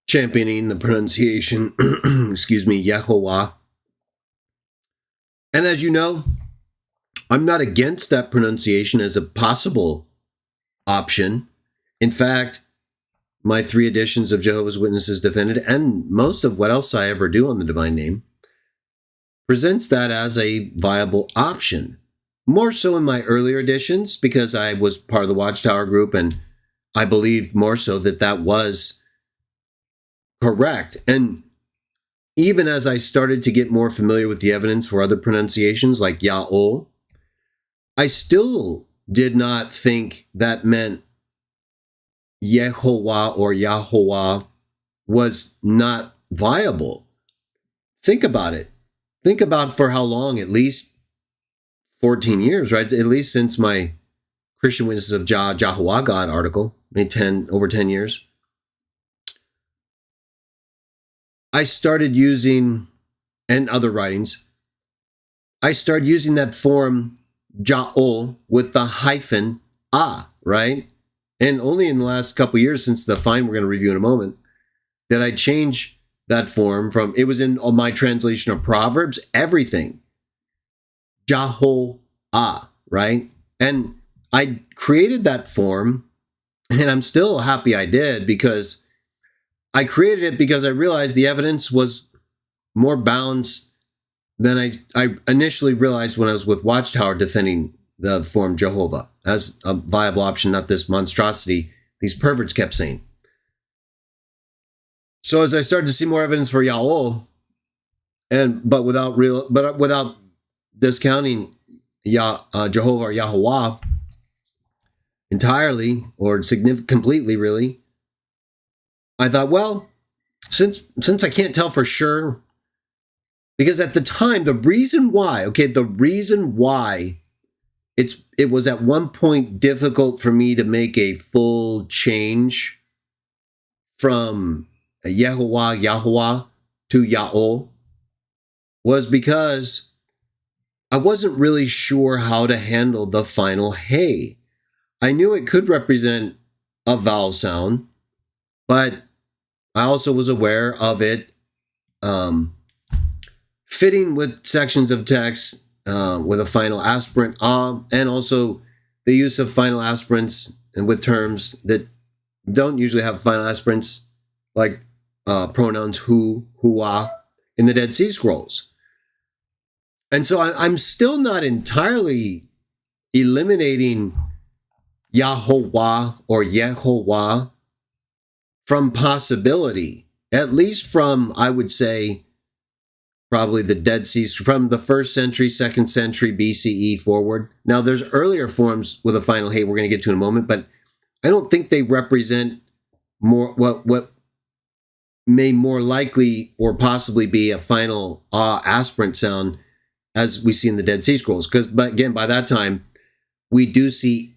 Speaker 1: championing the pronunciation, Yehovah. And as you know, I'm not against that pronunciation as a possible option. In fact, my 3 editions of Jehovah's Witnesses Defended, and most of what else I ever do on the divine name, presents that as a viable option. More so in my earlier editions, because I was part of the Watchtower group, and I believed more so that was correct. And even as I started to get more familiar with the evidence for other pronunciations like Ya'ol, I still did not think that meant Yehovah or Yahovah was not viable. Think about it. Think about for how long, at least 14 years, right? At least since my Christian Witnesses of Jah, Jahovah God article, over 10 years. I started using, and other writings, I started using that form Ja'ol with the hyphen ah, right? And only in the last couple of years, since the fine we're going to review in a moment, did I change that form from, it was in my translation of Proverbs, everything. Jah-ho-ah, right? And I created that form, and I'm still happy I did, because I created it because I realized the evidence was more balanced than I initially realized when I was with Watchtower defending the form Jehovah as a viable option, not this monstrosity these perverts kept saying. So as I started to see more evidence for Ya'ol, but without discounting Jehovah or Yahovah entirely or completely, really, I thought, well, since I can't tell for sure, because at the time, the reason why it was at one point difficult for me to make a full change from Yahovah to Ya'ol was because I wasn't really sure how to handle the final hey. I knew it could represent a vowel sound, but I also was aware of it fitting with sections of text with a final aspirant and also the use of final aspirants and with terms that don't usually have final aspirants, like pronouns who, hua, in the Dead Sea Scrolls. And so I'm still not entirely eliminating Yahovah or Yehovah from possibility, at least from, I would say, probably the Dead Sea, from the 1st century, 2nd century BCE forward. Now, there's earlier forms with a final hey we're going to get to in a moment, but I don't think they represent more what may more likely or possibly be a final aspirant sound as we see in the Dead Sea Scrolls. But again, by that time, we do see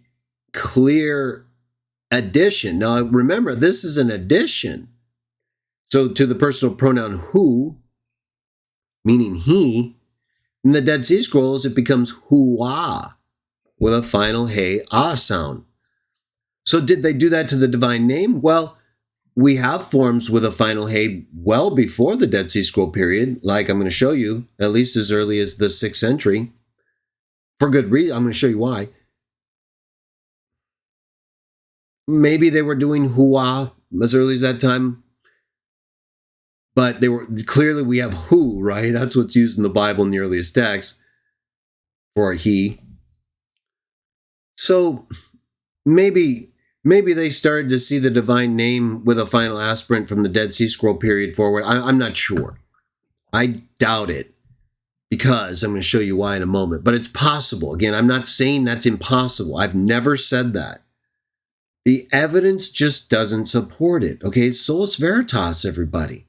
Speaker 1: clear addition. Now, remember, this is an addition. So to the personal pronoun who, meaning he, in the Dead Sea Scrolls, it becomes hua with a final hey, ah sound. So did they do that to the divine name? Well, we have forms with a final hey well before the Dead Sea Scroll period, like I'm going to show you, at least as early as the 6th century. For good reason. I'm going to show you why. Maybe they were doing hua as early as that time. But they were clearly, we have who, right? That's what's used in the Bible in the earliest texts for he. So maybe they started to see the divine name with a final aspirant from the Dead Sea Scroll period forward. I'm not sure. I doubt it, because I'm going to show you why in a moment. But it's possible. Again, I'm not saying that's impossible. I've never said that. The evidence just doesn't support it. Okay, Solus Veritas, everybody.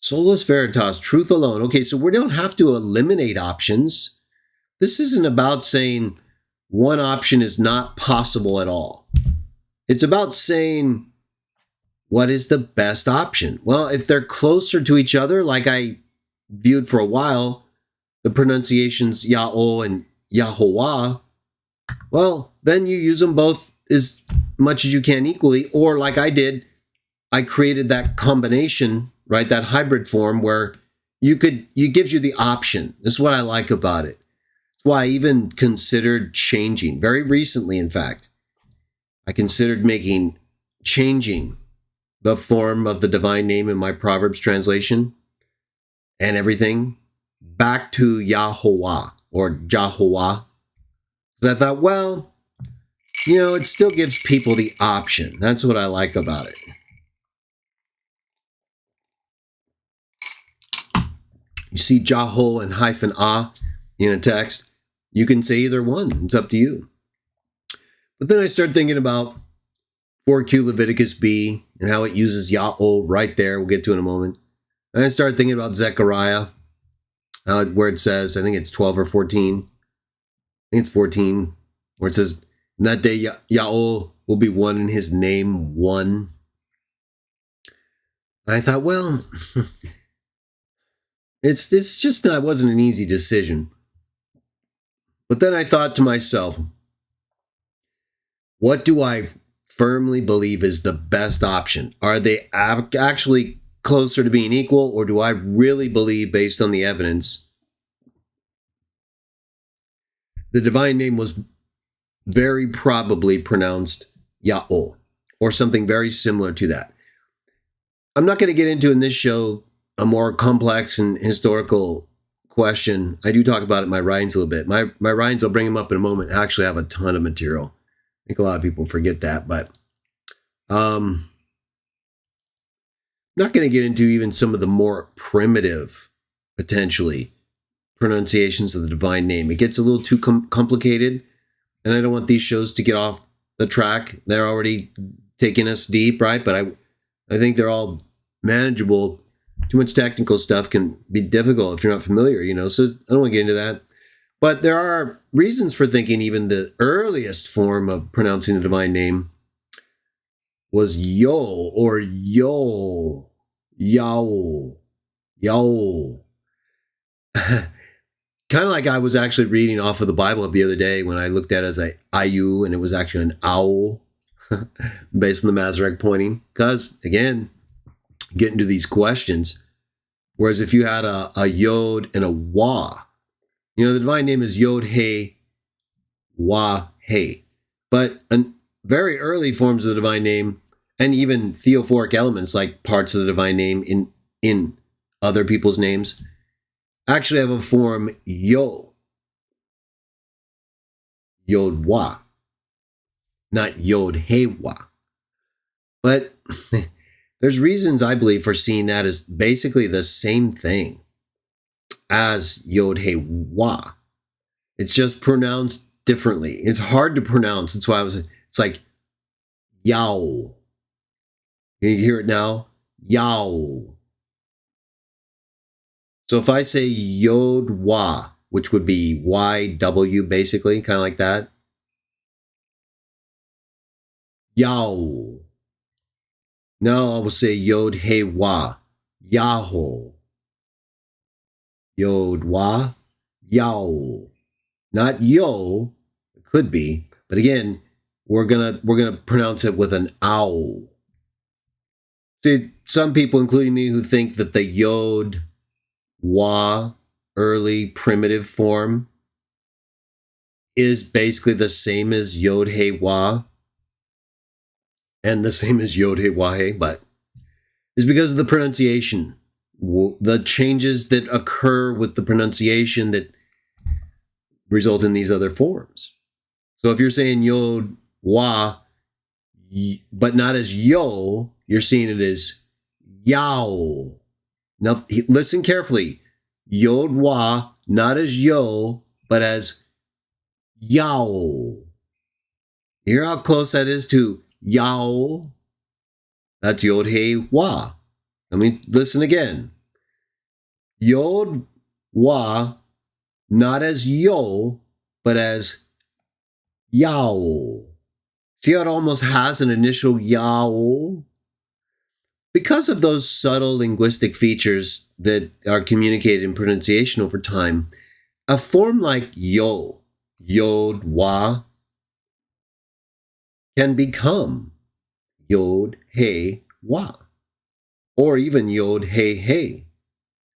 Speaker 1: Solus Veritas, truth alone. Okay, so we don't have to eliminate options. This isn't about saying one option is not possible at all. It's about saying, what is the best option? Well, if they're closer to each other, like I viewed for a while, the pronunciations Ya'o and Yahuwah, well, then you use them both as much as you can equally. Or like I did, I created that combination, right? That hybrid form where it gives you the option. This is what I like about it. That's why I even considered changing. Very recently, in fact, I considered changing the form of the divine name in my Proverbs translation and everything back to Yahuwah or Jahuwah. Because I thought, well, it still gives people the option. That's what I like about it. You see Jaho and hyphen ah in a text. You can say either one. It's up to you. But then I started thinking about 4Q Leviticus B and how it uses Ya'o right there. We'll get to it in a moment. And I started thinking about Zechariah, where it says, I think it's 12 or 14. I think it's 14, where it says, in that day Ya'o will be one in his name, one. And I thought, well, it's just not, it wasn't an easy decision. But then I thought to myself, what do I firmly believe is the best option? Are they actually closer to being equal, or do I really believe, based on the evidence, the divine name was very probably pronounced Ya'o, or something very similar to that? I'm not going to get into in this show a more complex and historical question. I do talk about it in my writings a little bit. My writings, I'll bring them up in a moment, actually have a ton of material. I think a lot of people forget that, but not going to get into even some of the more primitive, potentially, pronunciations of the divine name. It gets a little too complicated, and I don't want these shows to get off the track. They're already taking us deep, right? But I think they're all manageable. Too much technical stuff can be difficult if you're not familiar, so I don't want to get into that. But there are reasons for thinking even the earliest form of pronouncing the divine name was Yo or Yo, Yao, Yao. Kind of like I was actually reading off of the Bible the other day when I looked at it as a Ayu, and it was actually an owl based on the Mazarek pointing. Because, again, getting to these questions, whereas if you had a Yod and a Wa, the divine name is Yod He, Wa He. But very early forms of the divine name, and even theophoric elements like parts of the divine name in other people's names, actually have a form Yo, Yod Wa, not Yod He Wa. But there's reasons, I believe, for seeing that as basically the same thing as Yod He Wa. It's just pronounced differently. It's hard to pronounce. That's why it's like Yao. You hear it now? Yao. So if I say Yod Wa, which would be YW basically, kind of like that, Yao. Now I will say Yod He Wa. Yaho. Yod Wa. Yao. Not yo. It could be. But again, we're gonna pronounce it with an ow. See, some people, including me, who think that the Yod Wa early primitive form is basically the same as Yod He Wa and the same as Yod He Wa He, but it's because of the pronunciation, the changes that occur with the pronunciation that result in these other forms. So if you're saying Yod Wa, but not as Yo, you're seeing it as Yao. Now, listen carefully. Yod Wa, not as Yo, but as Yao. You hear how close that is to Yao? That's Yod He Wa. Let me listen again. Yod Wa, not as Yo, but as Yao. See how it almost has an initial Yao? Because of those subtle linguistic features that are communicated in pronunciation over time, a form like Yo, Yod Wa, can become Yod He Wa, or even Yod He He,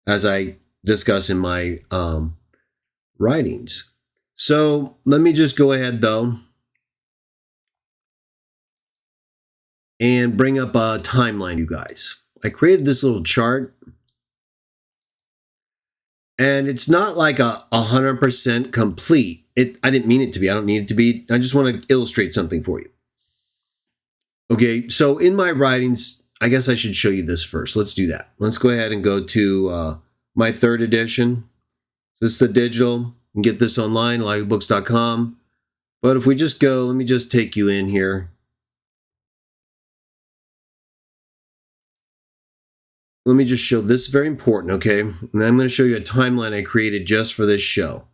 Speaker 1: as I discuss in my writings. So let me just go ahead, though, and bring up a timeline, you guys. I created this little chart, and it's not like 100% complete. I didn't mean it to be. I don't need it to be. I just want to illustrate something for you. Okay, so in my writings, I guess I should show you this first. Let's do that. Let's go ahead and go to my third edition. This is the digital. You can get this online, livebooks.com. But if we just go, let me just take you in here. Let me just show this is very important, okay? And I'm going to show you a timeline I created just for this show.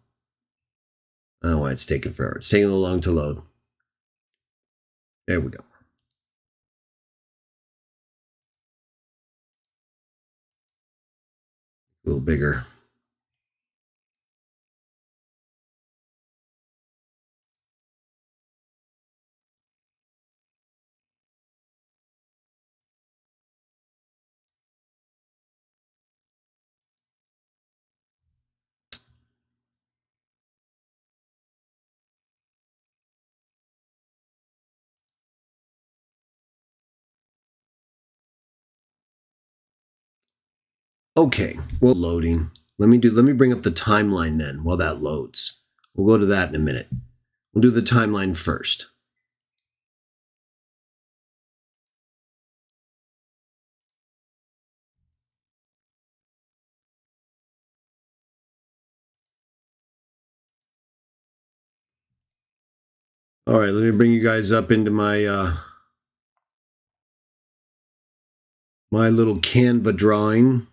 Speaker 1: I don't know why it's taking forever. It's taking a little long to load. There we go. A little bigger. Okay, well, loading. Let me bring up the timeline then while that loads. We'll go to that in a minute. We'll do the timeline first. All right, let me bring you guys up into my my little Canva drawing.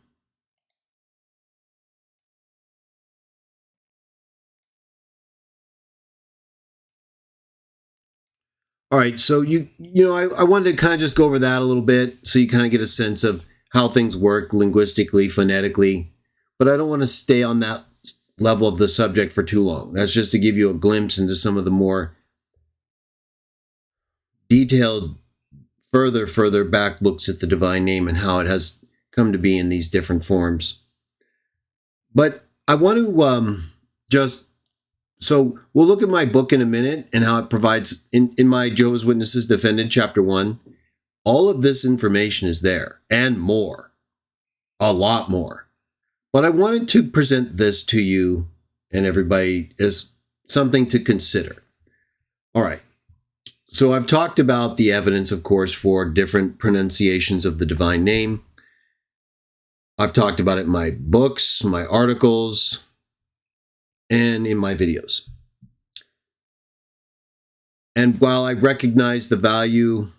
Speaker 1: All right, so I wanted to kind of just go over that a little bit so you kind of get a sense of how things work linguistically, phonetically, but I don't want to stay on that level of the subject for too long. That's just to give you a glimpse into some of the more detailed, further back looks at the divine name and how it has come to be in these different forms. But I want to so we'll look at my book in a minute and how it provides in my Jehovah's Witnesses Defended Chapter 1. All of this information is there and more, a lot more. But I wanted to present this to you and everybody as something to consider. All right. So I've talked about the evidence, of course, for different pronunciations of the divine name. I've talked about it in my books, my articles, and in my videos. And while I recognize the value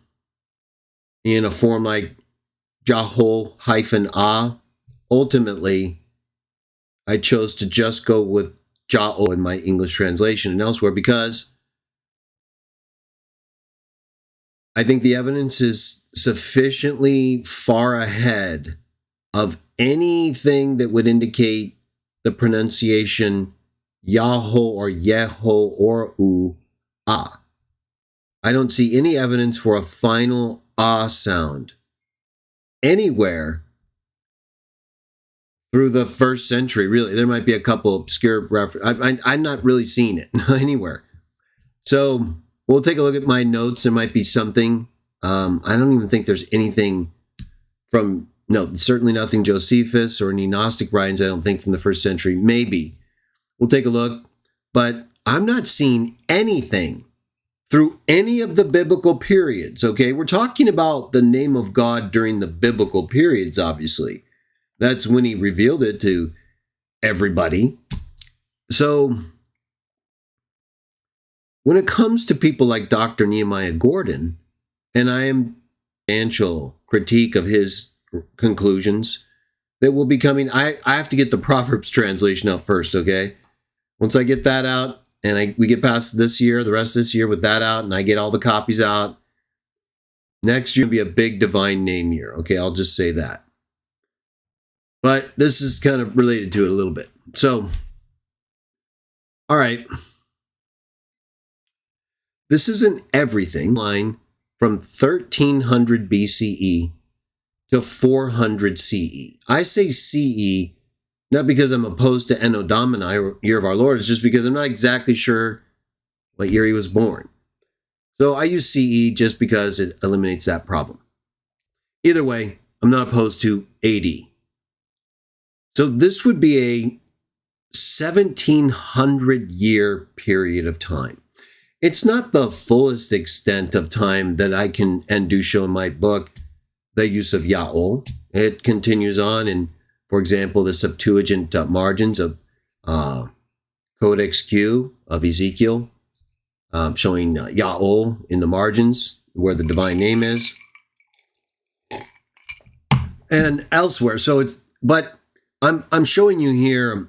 Speaker 1: in a form like Jaho-A, ultimately, I chose to just go with Jao in my English translation and elsewhere because I think the evidence is sufficiently far ahead of anything that would indicate the pronunciation Yahoo or Yeho or Ah. I don't see any evidence for a final Ah sound anywhere through the first century. Really, there might be a couple obscure references. I'm not really seeing it anywhere. So we'll take a look at my notes. There might be something. I don't even think there's anything from, no, certainly nothing Josephus or any Gnostic writings, I don't think, from the first century. Maybe. We'll take a look. But I'm not seeing anything through any of the biblical periods, okay? We're talking about the name of God during the biblical periods, obviously. That's when he revealed it to everybody. So when it comes to people like Dr. Nehemiah Gordon, and I am substantial critique of his conclusions that will be coming, I have to get the Proverbs translation out first, okay? Once I get that out, and we get past this year, the rest of this year with that out, and I get all the copies out, next year will be a big divine name year, okay? I'll just say that. But this is kind of related to it a little bit. So, all right. This isn't everything. Line from 1300 BCE to 400 CE. I say CE not because I'm opposed to Anno Domini, or Year of Our Lord. It's just because I'm not exactly sure what year he was born. So I use CE just because it eliminates that problem. Either way, I'm not opposed to AD. So this would be a 1700 year period of time. It's not the fullest extent of time that I can and do show in my book, the use of Ya'ol. It continues on in, for example, the Septuagint margins of Codex Q of Ezekiel, showing Ya'ol in the margins where the divine name is, and elsewhere. So but I'm showing you here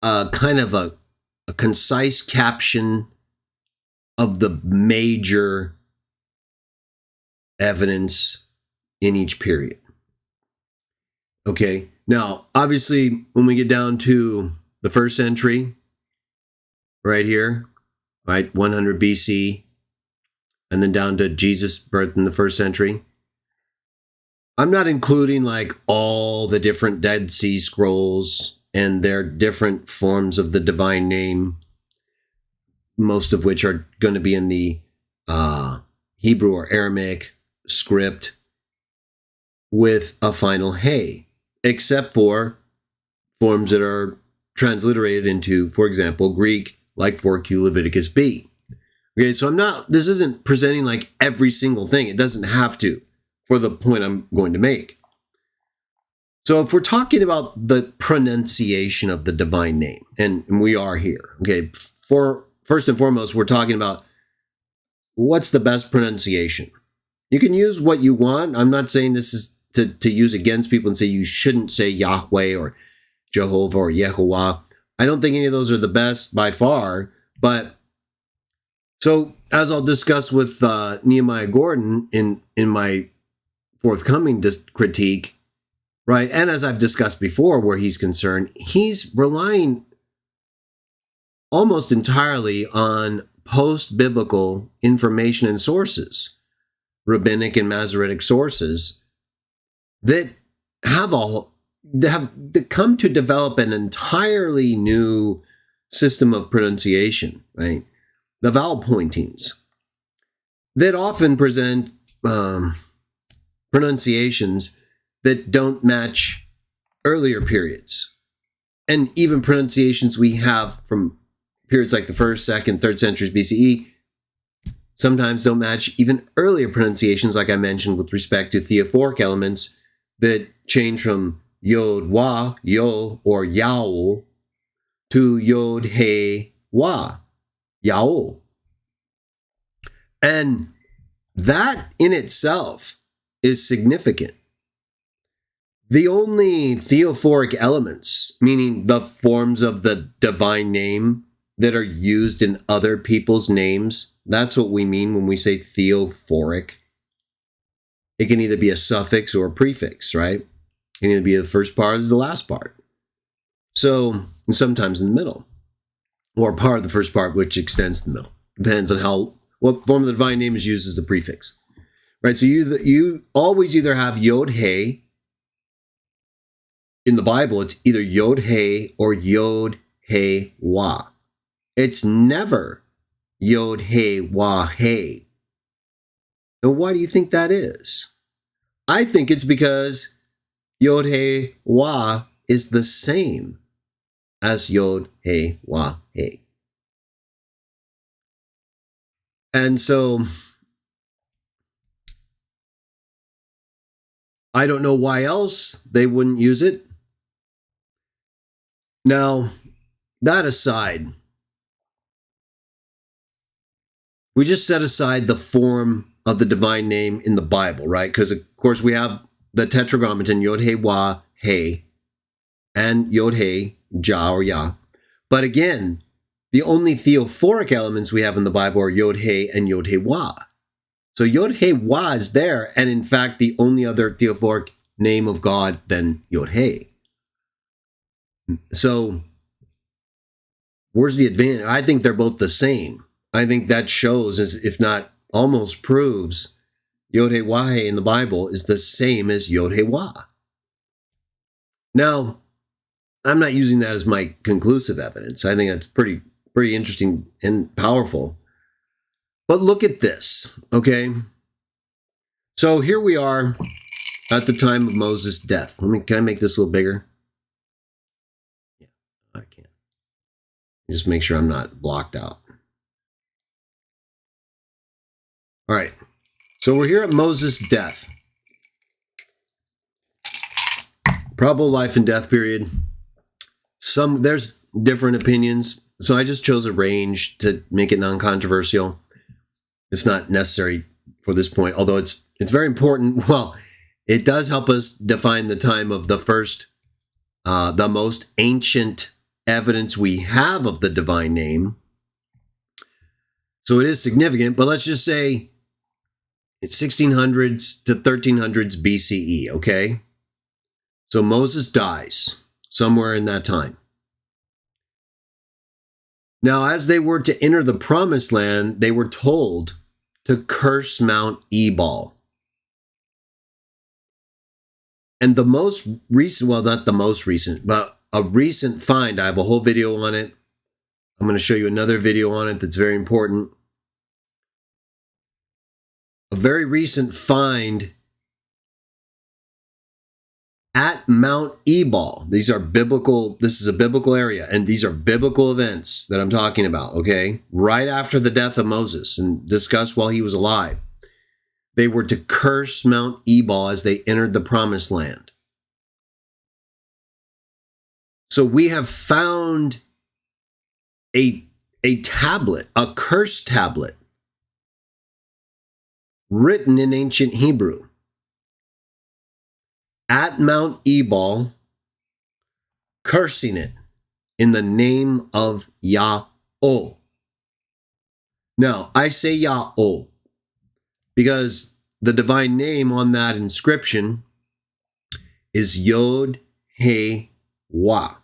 Speaker 1: kind of a concise caption of the major evidence in each period. Okay, now, obviously, when we get down to the first century, right here, right, 100 BC, and then down to Jesus' birth in the first century, I'm not including like all the different Dead Sea Scrolls and their different forms of the divine name, most of which are going to be in the Hebrew or Aramaic script with a final hey, except for forms that are transliterated into, for example, Greek, like 4Q Leviticus B. Okay, so this isn't presenting like every single thing. It doesn't have to, for the point I'm going to make. So if we're talking about the pronunciation of the divine name, and we are here, okay, first and foremost, we're talking about what's the best pronunciation. You can use what you want. I'm not saying this is to use against people and say you shouldn't say Yahweh or Jehovah or Yehovah. I don't think any of those are the best by far, but so as I'll discuss with Nehemiah Gordon in my forthcoming critique, right, and as I've discussed before where he's concerned, he's relying almost entirely on post-biblical information and sources, rabbinic and Masoretic sources, that have come to develop an entirely new system of pronunciation, right? The vowel pointings that often present pronunciations that don't match earlier periods, and even pronunciations we have from periods like the 1st, 2nd, 3rd centuries BCE sometimes don't match even earlier pronunciations, like I mentioned, with respect to theophoric elements that change from Yod Wa, Yo, or Yaol, to Yod He Wa, Yaol. And that in itself is significant. The only theophoric elements, meaning the forms of the divine name that are used in other people's names. That's what we mean when we say theophoric. It can either be a suffix or a prefix, right? It can either be the first part or the last part. So, and sometimes in the middle, or part of the first part which extends to the middle. Depends on what form of the divine name is used as the prefix, right? So you always either have Yod He. In the Bible, it's either Yod He or Yod He Wah. It's never Yod He Wah He. And why do you think that is? I think it's because Yod He Wah is the same as Yod He Wah He. And so I don't know why else they wouldn't use it. Now, that aside, we just set aside the form of the divine name in the Bible, right? Because, of course, we have the Tetragrammaton, Yod He Wah He, and Yod He Jah or Yah. But again, the only theophoric elements we have in the Bible are Yod He and Yod He Wah. So Yod He Wah is there, and in fact, the only other theophoric name of God than Yod He. So where's the advantage? I think they're both the same. I think that shows, if not almost proves, Yod He Wah He in the Bible is the same as Yod He Wah. Now, I'm not using that as my conclusive evidence. I think that's pretty interesting and powerful. But look at this, okay? So here we are at the time of Moses' death. Can I make this a little bigger? Yeah, I can. Just make sure I'm not blocked out. All right, so we're here at Moses' death. Probable life and death period. There's different opinions, so I just chose a range to make it non-controversial. It's not necessary for this point, although it's very important. Well, it does help us define the time of the first, the most ancient evidence we have of the divine name. So it is significant, but let's just say it's 1600s to 1300s BCE, okay? So Moses dies somewhere in that time. Now, as they were to enter the promised land, they were told to curse Mount Ebal. And the most recent, well, not the most recent, but a recent find, I have a whole video on it. I'm going to show you another video on it that's very important. A very recent find at Mount Ebal. These are biblical, this is a biblical area, and these are biblical events that I'm talking about, okay? Right after the death of Moses and discussed while he was alive. They were to curse Mount Ebal as they entered the promised land. So we have found a tablet, a curse tablet, written in ancient Hebrew at Mount Ebal, cursing it in the name of Yahweh. Now, I say Yahweh because the divine name on that inscription is Yod He Wah.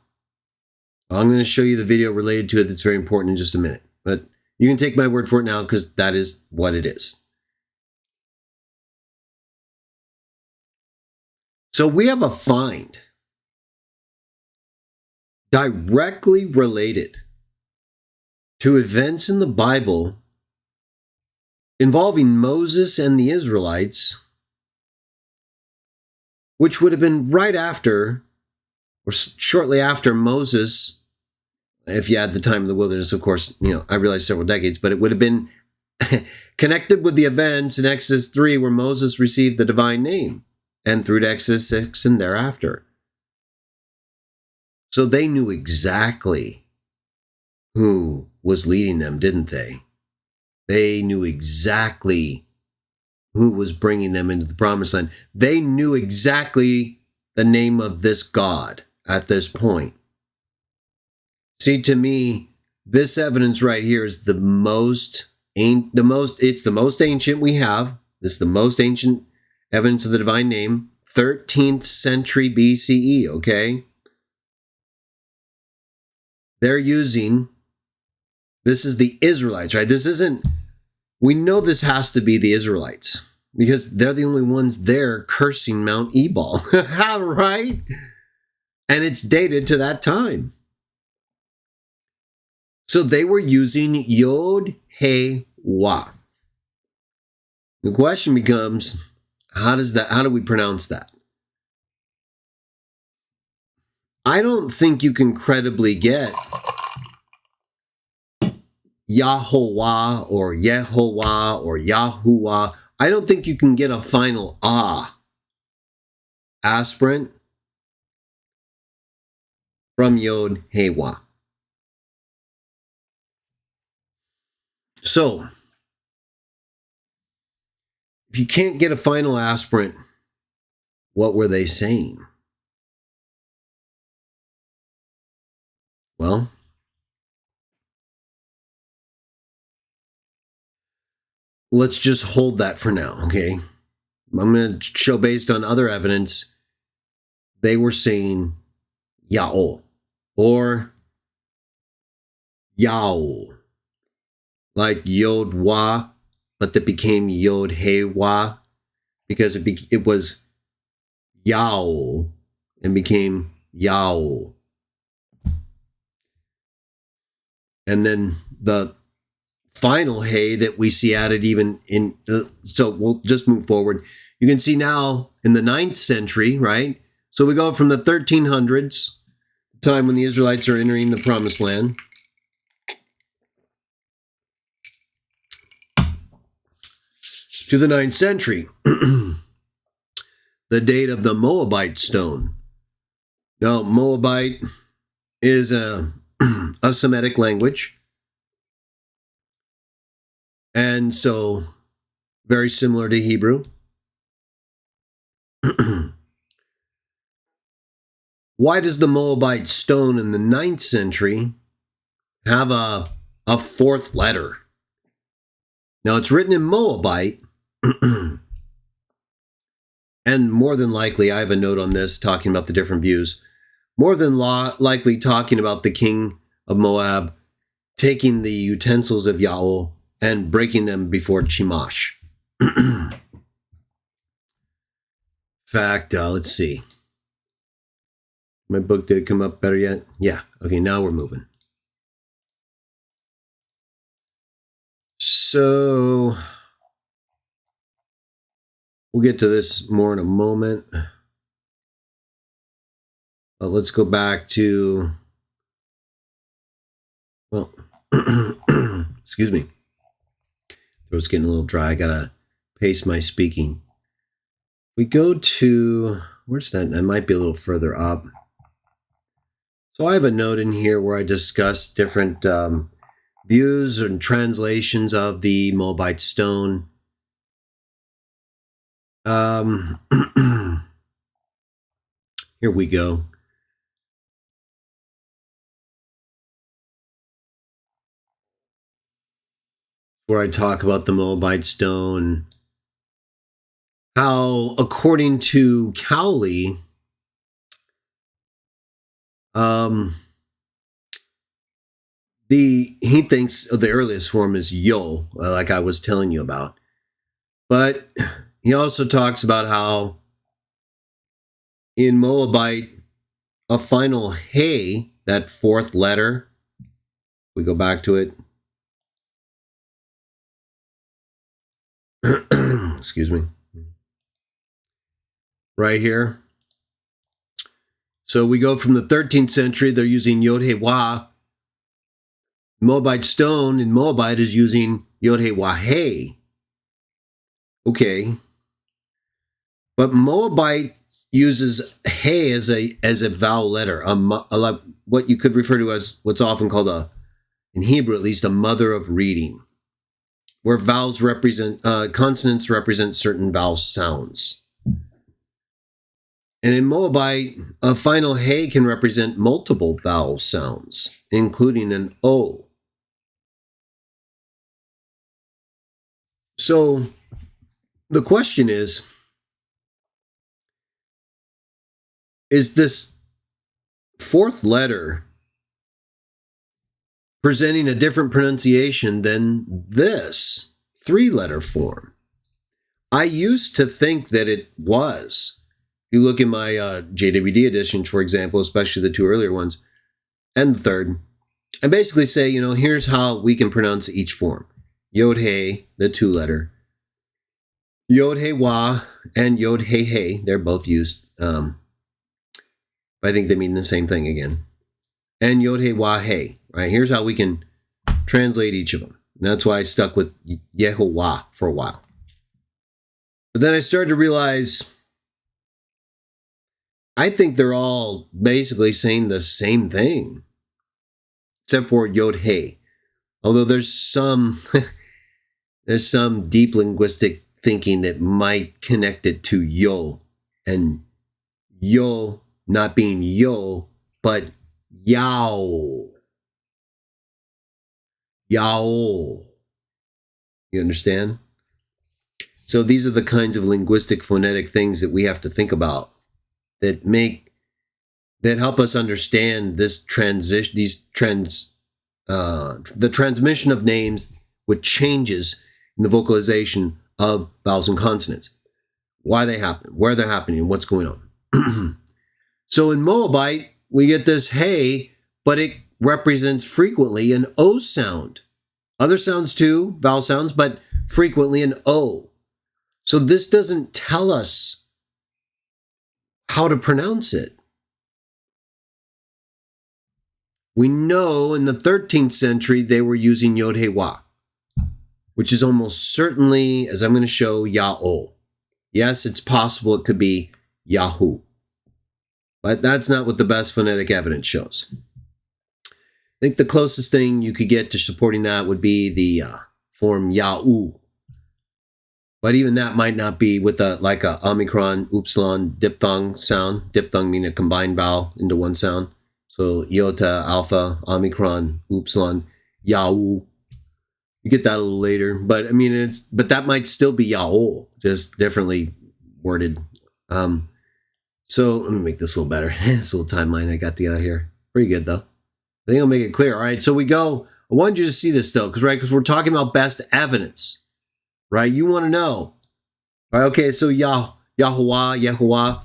Speaker 1: I'm going to show you the video related to it that's very important in just a minute. But you can take my word for it now because that is what it is. So we have a find directly related to events in the Bible involving Moses and the Israelites, which would have been right after or shortly after Moses, if you add the time of the wilderness, of course, I realize several decades, but it would have been connected with the events in Exodus 3 where Moses received the divine name and through to Exodus 6 and thereafter. So they knew exactly who was leading them, didn't they? They knew exactly who was bringing them into the promised land. They knew exactly the name of this God at this point. See, to me, This evidence right here is the most ancient we have. This is the most ancient evidence of the divine name, 13th century BCE, okay? They're using, this is the Israelites, right? We know this has to be the Israelites because they're the only ones there cursing Mount Ebal, right? And it's dated to that time. So they were using Yod He Wah. The question becomes, how do we pronounce that? I don't think you can credibly get Yahovah or Yehovah or Yahuwah. I don't think you can get a final aspirant from Yod He Wah. So, if you can't get a final aspirant, what were they saying? Well, let's just hold that for now, okay? I'm going to show based on other evidence, they were saying Ya'ol or Yaol, like Yod Wah, but that became Yod He Wah because it was Yaol and became Yaol. And then the final Hey that we see added even in, so we'll just move forward. You can see now in the 9th century, right? So we go from the 1300s, time when the Israelites are entering the Promised Land, to the 9th century, the date of the Moabite stone. Now, Moabite is a Semitic language, and so very similar to Hebrew. Why does the Moabite stone in the 9th century have a fourth letter? Now, it's written in Moabite, and more than likely, I have a note on this talking about the different views, more than likely talking about the king of Moab taking the utensils of Yaol and breaking them before Chemosh. Fact, let's see. My book, did it come up better yet? Yeah. Okay, now we're moving. So, we'll get to this more in a moment. But let's go back to, well, excuse me. Throat's getting a little dry. I gotta pace my speaking. We go to, where's that? I might be a little further up. So I have a note in here where I discuss different views and translations of the Moabite stone. Here we go. Where I talk about the Moabite stone, how according to Cowley, he thinks the earliest form is Yo, like I was telling you about. But he also talks about how in Moabite, a final Hey, that fourth letter, we go back to it. Excuse me. Right here. So we go from the 13th century, they're using Yod He Wah. Moabite stone in Moabite is using Yod He Wah Hey. Okay. But Moabite uses Hey as a vowel letter, what you could refer to as what's often called in Hebrew at least, a mother of reading, where vowels represent, consonants represent certain vowel sounds. And in Moabite, a final Hey can represent multiple vowel sounds, including an O. So the question is this fourth letter presenting a different pronunciation than this three-letter form? I used to think that it was. If you look in my JWD editions, for example, especially the two earlier ones, and the third, I basically say, here's how we can pronounce each form. Yod-He, the two-letter. Yod-He-Wah and Yod-He-He, they're both used. I think they mean the same thing again. And Yod-He-Wah-He, right? Here's how we can translate each of them. That's why I stuck with Yehovah for a while. But then I started to realize I think they're all basically saying the same thing, except for Yod-He. Although there's some deep linguistic thinking that might connect it to Yo, and Yo not being Yo, but Yao. Yao. You understand? So these are the kinds of linguistic phonetic things that we have to think about that help us understand this transition, the transmission of names with changes in the vocalization of vowels and consonants. Why they happen, where they're happening, and what's going on. So in Moabite, we get this hey, but it represents frequently an O sound. Other sounds too, vowel sounds, but frequently an O. So this doesn't tell us how to pronounce it. We know in the 13th century they were using Yod-He-Wah, which is almost certainly, as I'm going to show, Ya'o. Yes, it's possible it could be Yahoo, but that's not what the best phonetic evidence shows. I think the closest thing you could get to supporting that would be the form Ya'u. But even that might not be with a omicron, upsilon, diphthong sound. Diphthong meaning a combined vowel into one sound. So iota, alpha, omicron, upsilon, Ya'u. You get that a little later, but but that might still be Ya'o, just differently worded. So let me make this a little better. This little timeline I got together here. Pretty good though. I think I'll make it clear. All right, so we go. I wanted you to see this though, because we're talking about best evidence, right? You want to know. All right, okay, so Yahuwah,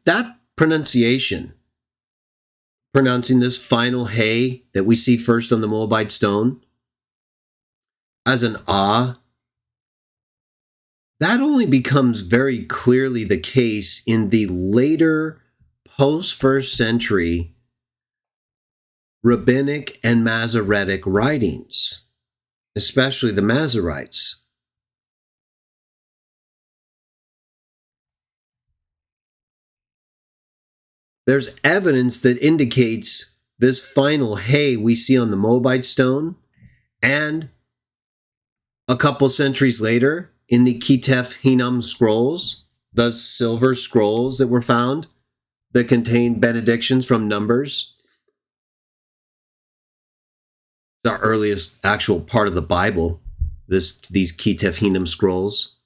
Speaker 1: that pronunciation, pronouncing this final hey that we see first on the Moabite stone as an ah, that only becomes very clearly the case in the later post-first century rabbinic and Masoretic writings, especially the Masoretes. There's evidence that indicates this final hey we see on the Moabite stone, and a couple centuries later in the Ketef Hinnom scrolls, the silver scrolls that were found that contain benedictions from Numbers, the earliest actual part of the Bible, these Ketef Hinnom scrolls.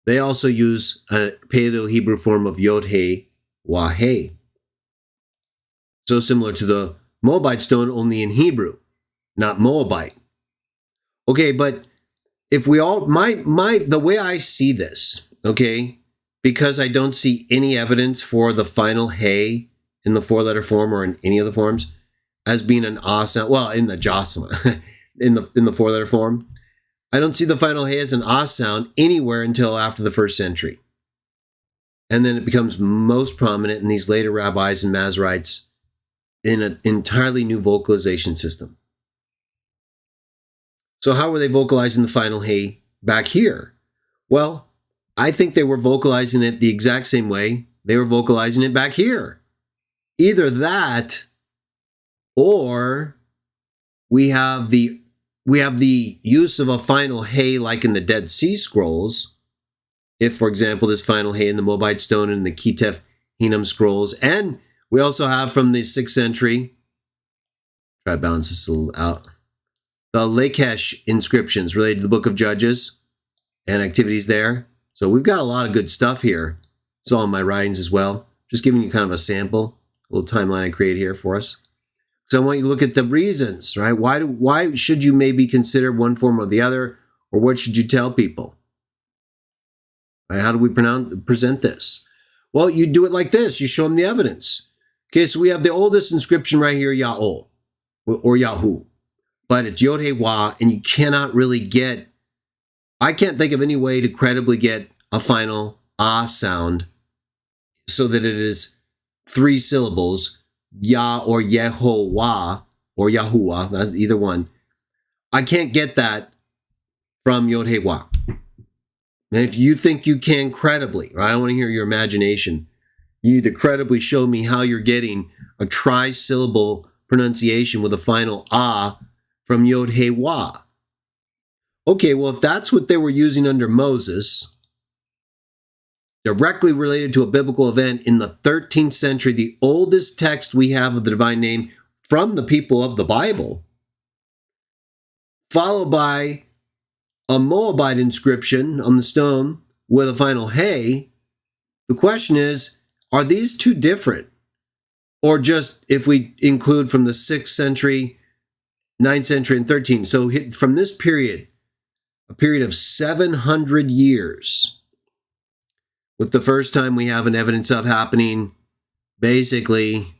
Speaker 1: They also use a Paleo-Hebrew form of Yod-He-Wah-He. So similar to the Moabite stone, only in Hebrew, not Moabite. Okay, but if we all, the way I see this, okay, because I don't see any evidence for the final hey in the four-letter form or in any of the forms as being an ah sound, well, in the Josama, in the four-letter form, I don't see the final hey as an ah sound anywhere until after the first century. And then it becomes most prominent in these later rabbis and Masoretes in an entirely new vocalization system. So how were they vocalizing the final hey back here? Well, I think they were vocalizing it the exact same way they were vocalizing it back here. Either that, or we have the use of a final hey like in the Dead Sea Scrolls. If, for example, this final hey in the Moabite stone and the Ketef Hinnom scrolls, and we also have from the 6th century, try to balance this a little out, the Lakesh inscriptions related to the Book of Judges, and activities there. So we've got a lot of good stuff here. It's all in my writings as well. Just giving you kind of a sample, a little timeline I create here for us. So I want you to look at the reasons, right? Why should you maybe consider one form or the other, or what should you tell people? Right? How do we present this? Well, you do it like this. You show them the evidence. Okay, so we have the oldest inscription right here, Ya'ol, or Yahoo. But it's Yod-Heh-Wah, and you cannot really get, I can't think of any way to credibly get a final ah sound so that it is 3 syllables, Yah or Yehovah or Yahuwah, that's either one. I can't get that from Yod-Heh-Wah. And if you think you can credibly, right, I want to hear your imagination. You need to credibly show me how you're getting a tri-syllable pronunciation with a final ah from Yod-Heh-Wah. Okay, well, if that's what they were using under Moses, directly related to a biblical event in the 13th century, the oldest text we have of the divine name from the people of the Bible, followed by a Moabite inscription on the stone with a final hey, the question is, are these two different? Or just if we include from the 6th century, 9th century, and 13th. So from this period, a period of 700 years, with the first time we have an evidence of happening basically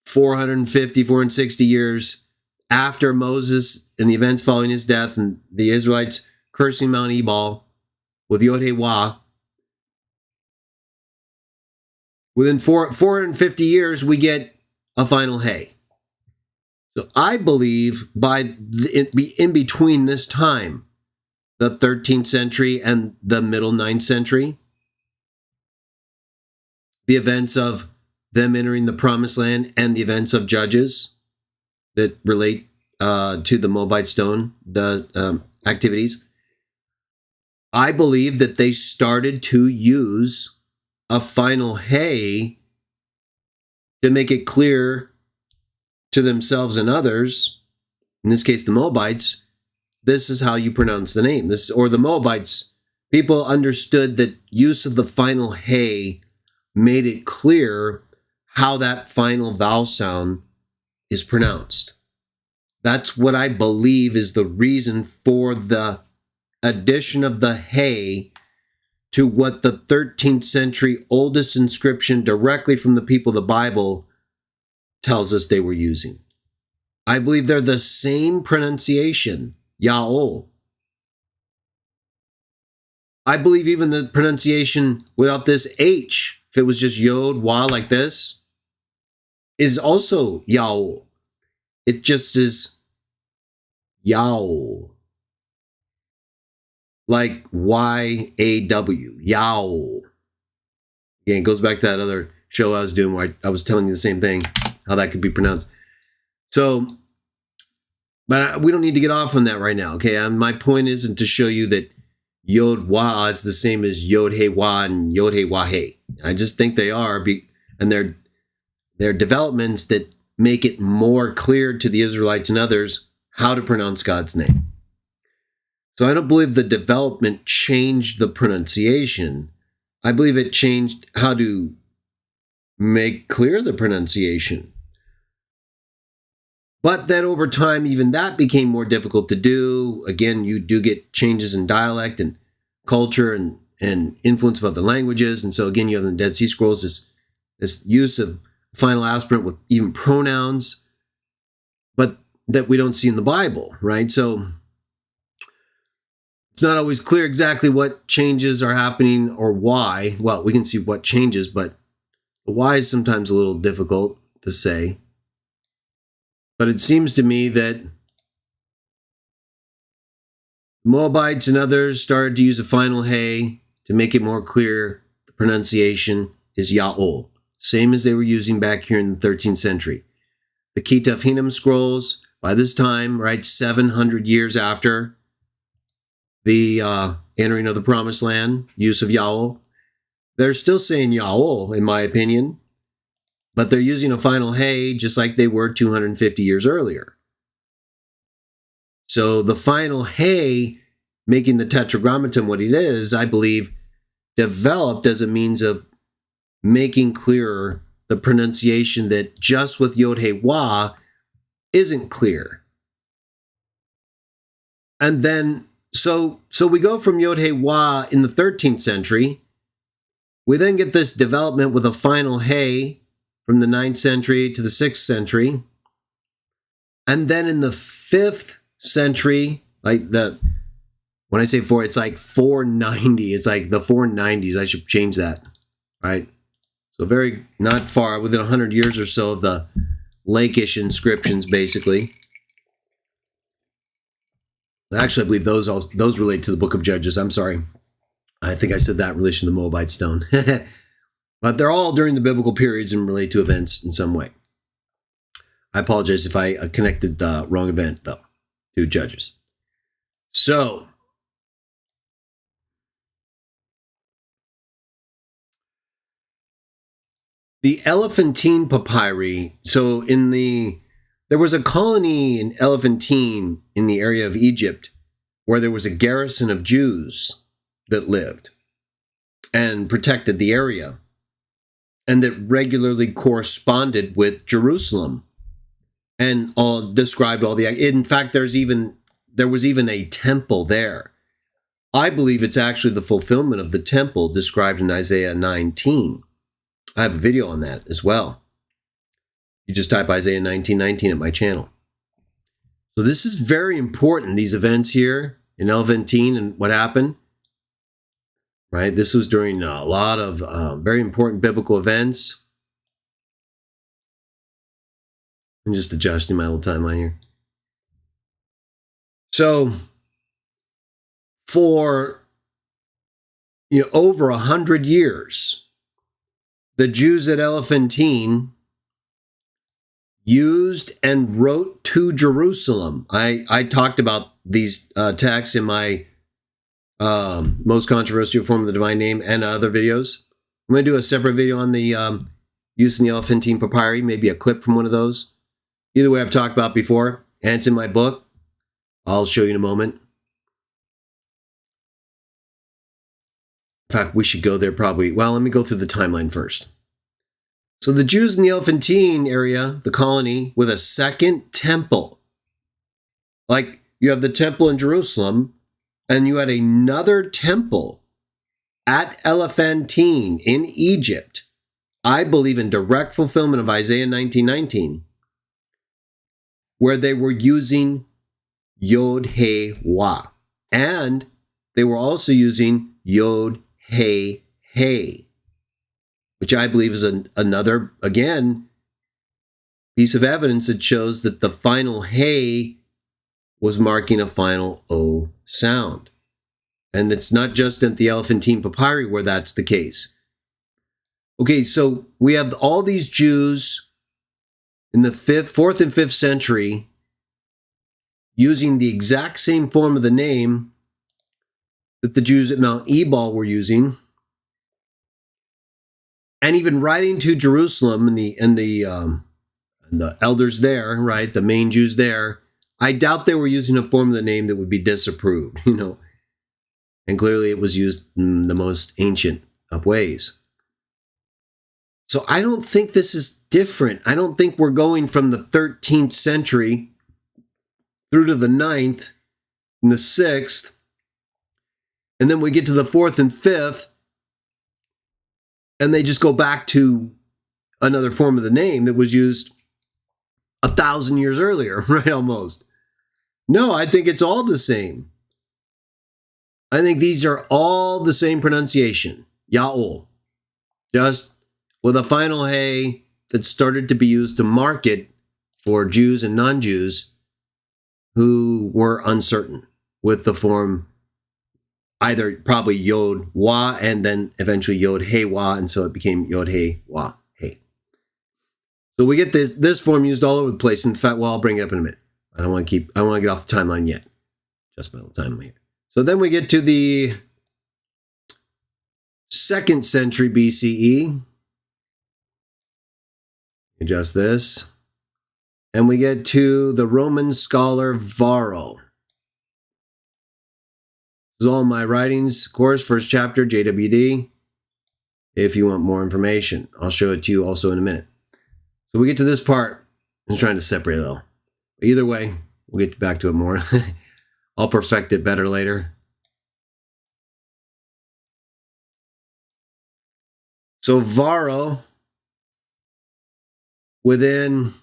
Speaker 1: 460 years after Moses and the events following his death and the Israelites cursing Mount Ebal with Yod-Heh-Wah. Within 450 years, we get a final hey. So I believe in between this time, the 13th century and the middle 9th century, the events of them entering the promised land and the events of Judges that relate to the Moabite stone, the activities, I believe that they started to use a final hey to make it clear to themselves and others, in this case the Moabites, this is how you pronounce the name. Or the Moabites, people understood that use of the final hey made it clear how that final vowel sound is pronounced. That's what I believe is the reason for the addition of the hey to what the 13th century oldest inscription directly from the people of the Bible tells us they were using. I believe they're the same pronunciation, Ya'ol. I believe even the pronunciation without this H, if it was just Yod, Wah like this, is also Ya'ol. It just is Ya'ol. Like Y-A-W, Ya'ol. Again, it goes back to that other show I was doing where I was telling you the same thing, how that could be pronounced. So, but we don't need to get off on that right now, okay? My point isn't to show you that Yod-Wah is the same as Yod-Heh-Wah and Yod-Heh-Wah-Hey. I just think they are, and they're developments that make it more clear to the Israelites and others how to pronounce God's name. So I don't believe the development changed the pronunciation. I believe it changed how to make clear the pronunciation. But then over time, even that became more difficult to do. Again, you do get changes in dialect and culture and influence of other languages. And so again, you have in the Dead Sea Scrolls this use of final aspirant with even pronouns, but that we don't see in the Bible, right? So it's not always clear exactly what changes are happening or why. Well, we can see what changes, but why is sometimes a little difficult to say. But it seems to me that Moabites and others started to use a final hey to make it more clear. The pronunciation is Ya'ol, same as they were using back here in the 13th century. The Ketuvim Hinnom scrolls, by this time, right, 700 years after the entering of the promised land, use of Ya'ol, they're still saying Ya'ol, in my opinion. But they're using a final hey just like they were 250 years earlier. So the final hey, making the tetragrammaton what it is, I believe, developed as a means of making clearer the pronunciation that just with Yod He Wah isn't clear. And then, so we go from Yod He Wah in the 13th century. We then get this development with a final Hey from the 9th century to the 6th century. And then in the 5th century, when I say four, it's like 490. It's like the 490s. I should change that, right? So very, not far, within 100 years or so of the Lakish inscriptions, basically. Actually, I believe those relate to the Book of Judges. I'm sorry. I think I said that in relation to the Moabite stone. But they're all during the biblical periods and relate to events in some way. I apologize if I connected the wrong event, though, to Judges. So, the Elephantine papyri. So there was a colony in Elephantine in the area of Egypt where there was a garrison of Jews that lived and protected the area and that regularly corresponded with Jerusalem and described all the, in fact, there was even a temple there. I believe it's actually the fulfillment of the temple described in Isaiah 19. I have a video on that as well. You just type Isaiah 19:19 at my channel. So this is very important, these events here in Elephantine and what happened. Right? This was during a lot of very important biblical events. I'm just adjusting my little timeline here. So for over 100 years, the Jews at Elephantine used and wrote to Jerusalem. I talked about these texts in my most controversial form of the divine name and other videos. I'm going to do a separate video on the using the Elephantine papyri, maybe a clip from one of those. Either way, I've talked about before, and it's in my book. I'll show you in a moment. In fact, we should go there probably. Well, let me go through the timeline first. So the Jews in the Elephantine area, the colony, with a second temple. Like you have the temple in Jerusalem, and you had another temple at Elephantine in Egypt. I believe in direct fulfillment of Isaiah 19:19, where they were using Yod He Wah. And they were also using Yod He He, which I believe is another, again, piece of evidence that shows that the final Hey was marking a final O sound. And it's not just at the Elephantine papyri where that's the case. Okay, so we have all these Jews in the 4th and 5th century using the exact same form of the name that the Jews at Mount Ebal were using, and even writing to Jerusalem and the elders there, right, the main Jews there. I doubt they were using a form of the name that would be disapproved, and clearly it was used in the most ancient of ways. So I don't think this is different. I don't think we're going from the 13th century through to the 9th and the 6th, and then we get to the 4th and 5th, and they just go back to another form of the name that was used 1,000 years earlier, right, almost. No, I think it's all the same. I think these are all the same pronunciation, Ya'ol, just with a final Hey that started to be used to mark it for Jews and non-Jews who were uncertain with the form, either probably Yod Wah and then eventually Yod He Wah, and so it became Yod He Wah He. So we get this form used all over the place. In fact, well, I'll bring it up in a minute. I don't want to get off the timeline yet. Just my little timeline here. So then we get to the 2nd century BCE. Adjust this. And we get to the Roman scholar Varro. is all my writings, of course, first chapter, JWD. If you want more information, I'll show it to you also in a minute. So we get to this part. I'm trying to separate it all. Either way, we'll get back to it more. I'll perfect it better later. So Varro, within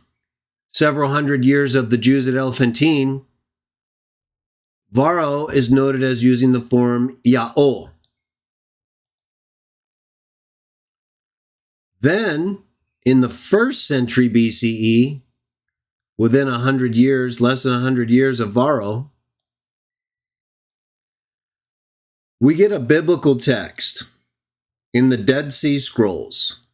Speaker 1: several hundred years of the Jews at Elephantine, Varro is noted as using the form Yaol. Then, in the 1st century BCE, within 100 years, less than 100 years of Varro, we get a biblical text in the Dead Sea Scrolls.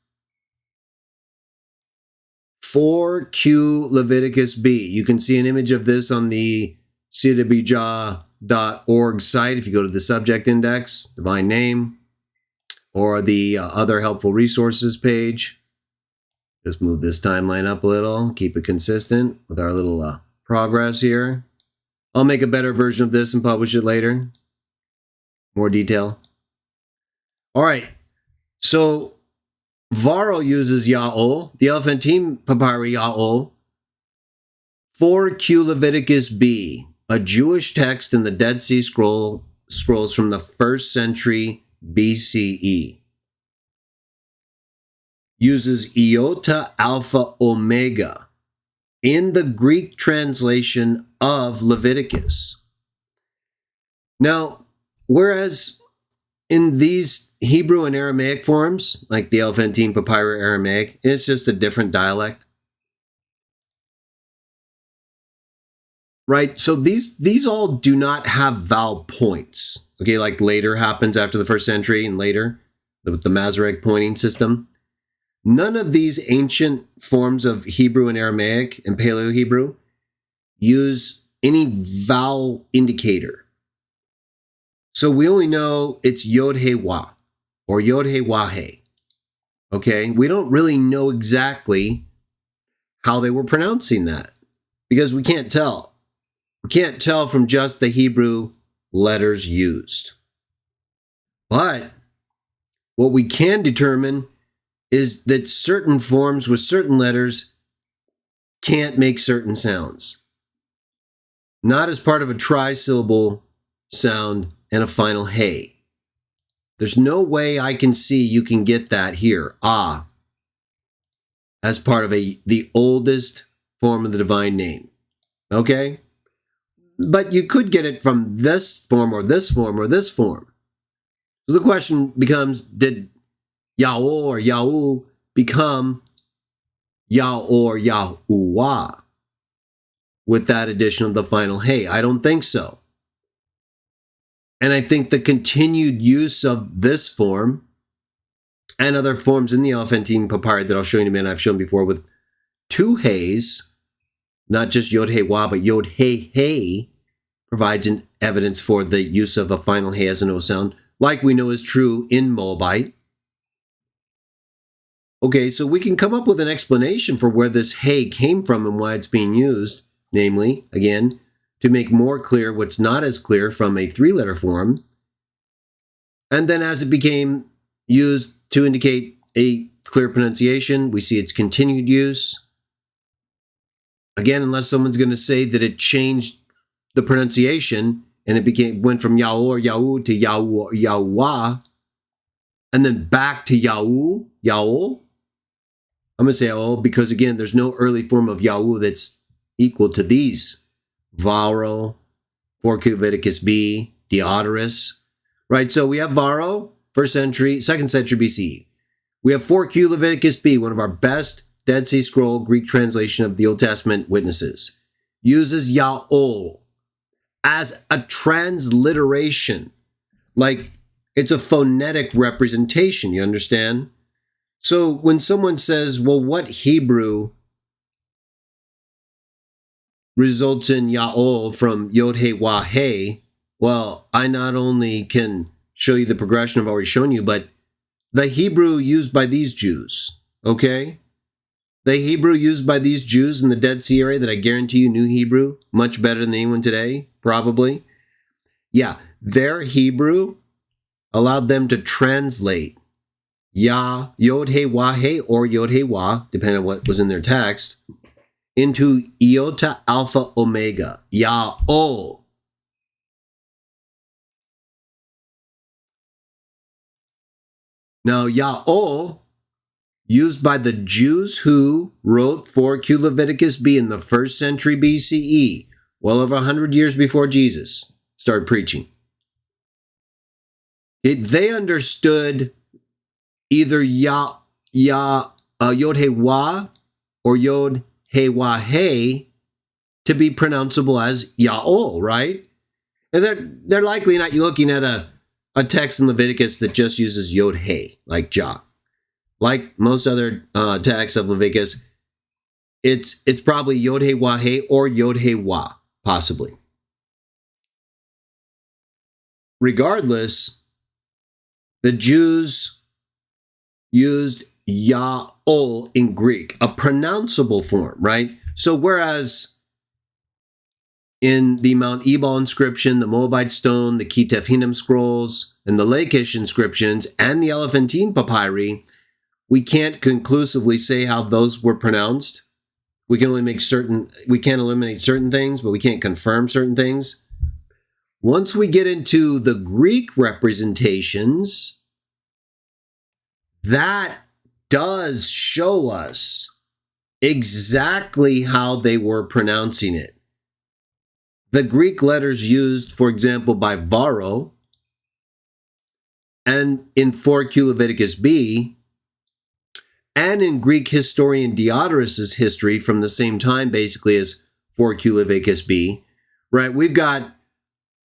Speaker 1: 4Q Leviticus B. You can see an image of this on the cwjah.org site if you go to the subject index, divine name, or the other helpful resources page. Just move this timeline up a little, keep it consistent with our little progress here. I'll make a better version of this and publish it later. More detail. All right, so Varro uses Yaol, the Elephantine Papyri Yaol, 4Q Leviticus B, a Jewish text in the Dead Sea Scrolls from the 1st century BCE. Uses iota, alpha, omega in the Greek translation of Leviticus. Now, whereas in these Hebrew and Aramaic forms, like the Elephantine Papyri Aramaic, it's just a different dialect. Right? So these all do not have vowel points. Okay, like later happens after the 1st century and later, with the Nazareth pointing system. None of these ancient forms of Hebrew and Aramaic and Paleo-Hebrew use any vowel indicator. So we only know it's Yod-He-Wah or Yod-He-Wah-He. Okay? We don't really know exactly how they were pronouncing that because we can't tell. We can't tell from just the Hebrew letters used. But what we can determine is that certain forms with certain letters can't make certain sounds. Not as part of a tri-syllable sound and a final hey. There's no way I can see you can get that here, ah, as part of the oldest form of the divine name. Okay? But you could get it from this form or this form or this form. So the question becomes, did Yahweh or Yahu become Yah or Yahuwah with that addition of the final hey? I don't think so. And I think the continued use of this form and other forms in the Elephantine Papyri that I'll show you in a minute, I've shown before with 2 heys, not just Yod-He-Wah, but Yod-He-Hey, provides an evidence for the use of a final hey as an O sound, like we know is true in Moabite. Okay, so we can come up with an explanation for where this hey came from and why it's being used, namely, again, to make more clear what's not as clear from a 3-letter form, and then as it became used to indicate a clear pronunciation, we see its continued use. Again, unless someone's going to say that it changed the pronunciation and it went from Yahweh or Yahu to Yahu or Yahuwah, and then back to Yahu, Yahu. I'm going to say Yahu because, again, there's no early form of Yahu that's equal to these. Varro, 4Q Leviticus B, Diodorus. Right, so we have Varro, 1st century, 2nd century BCE. We have 4Q Leviticus B, one of our best Dead Sea Scroll Greek translation of the Old Testament witnesses. Uses Yaol as a transliteration. Like, it's a phonetic representation, you understand? So when someone says, well, what Hebrew results in Yaol from Yod-He-Wah-He, well, I not only can show you the progression I've already shown you, but the Hebrew used by these Jews, okay? The Hebrew used by these Jews in the Dead Sea area that I guarantee you knew Hebrew much better than anyone today, probably. Yeah, their Hebrew allowed them to translate Yah, Yod He Wah He, or Yod He Wah, depending on what was in their text, into Iota Alpha Omega, Yah-O. Now, Yah-O, used by the Jews who wrote 4Q Leviticus B in the 1st century BCE, well over 100 years before Jesus started preaching. They understood either Yod He Wah or Yod He Wah He to be pronounceable as Yah-O, right? And they're likely not looking at a text in Leviticus that just uses Yod He, like Jah. Like most other texts of Leviticus, it's probably Yod He Wah He or Yod He Wah, possibly. Regardless, the Jews used Yah-O in Greek, a pronounceable form, right? So whereas in the Mount Ebal inscription, the Moabite stone, the Ketef Hinnom scrolls, and the Lachish inscriptions, and the Elephantine papyri, we can't conclusively say how those were pronounced. We can can't eliminate certain things, but we can't confirm certain things. Once we get into the Greek representations, that does show us exactly how they were pronouncing it. The Greek letters used, for example, by Varro and in 4Q Leviticus B, and in Greek historian Diodorus's history from the same time, basically, as 4Q Leviticus B, right? We've got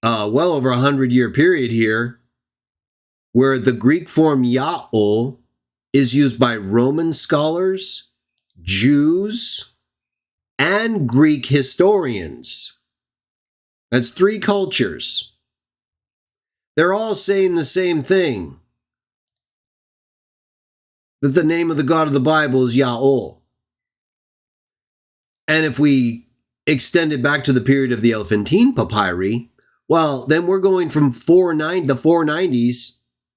Speaker 1: well over 100-year period here where the Greek form Yah-O is used by Roman scholars, Jews, and Greek historians. That's 3 cultures. They're all saying the same thing, that the name of the God of the Bible is Yah-O. And if we extend it back to the period of the Elephantine papyri, well, then we're going from the 490s,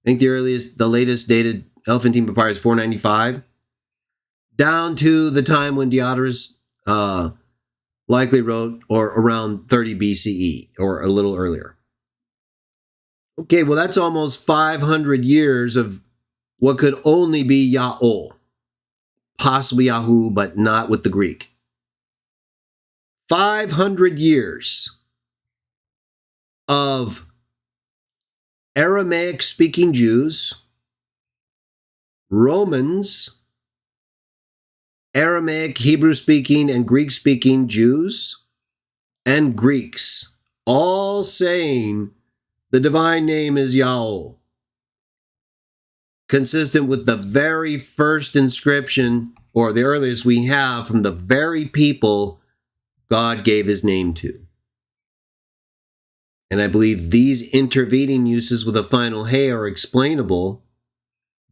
Speaker 1: I think the latest dated Elephantine papyrus 495, down to the time when Diodorus likely wrote, or around 30 BCE, or a little earlier. Okay, well, that's almost 500 years of what could only be Yah-O, possibly Yahu, but not with the Greek. 500 years of Aramaic-speaking Jews, Romans, Aramaic, Hebrew-speaking, and Greek-speaking Jews, and Greeks, all saying the divine name is Yah-O, consistent with the very first inscription, or the earliest we have, from the very people God gave his name to. And I believe these intervening uses with a final hey are explainable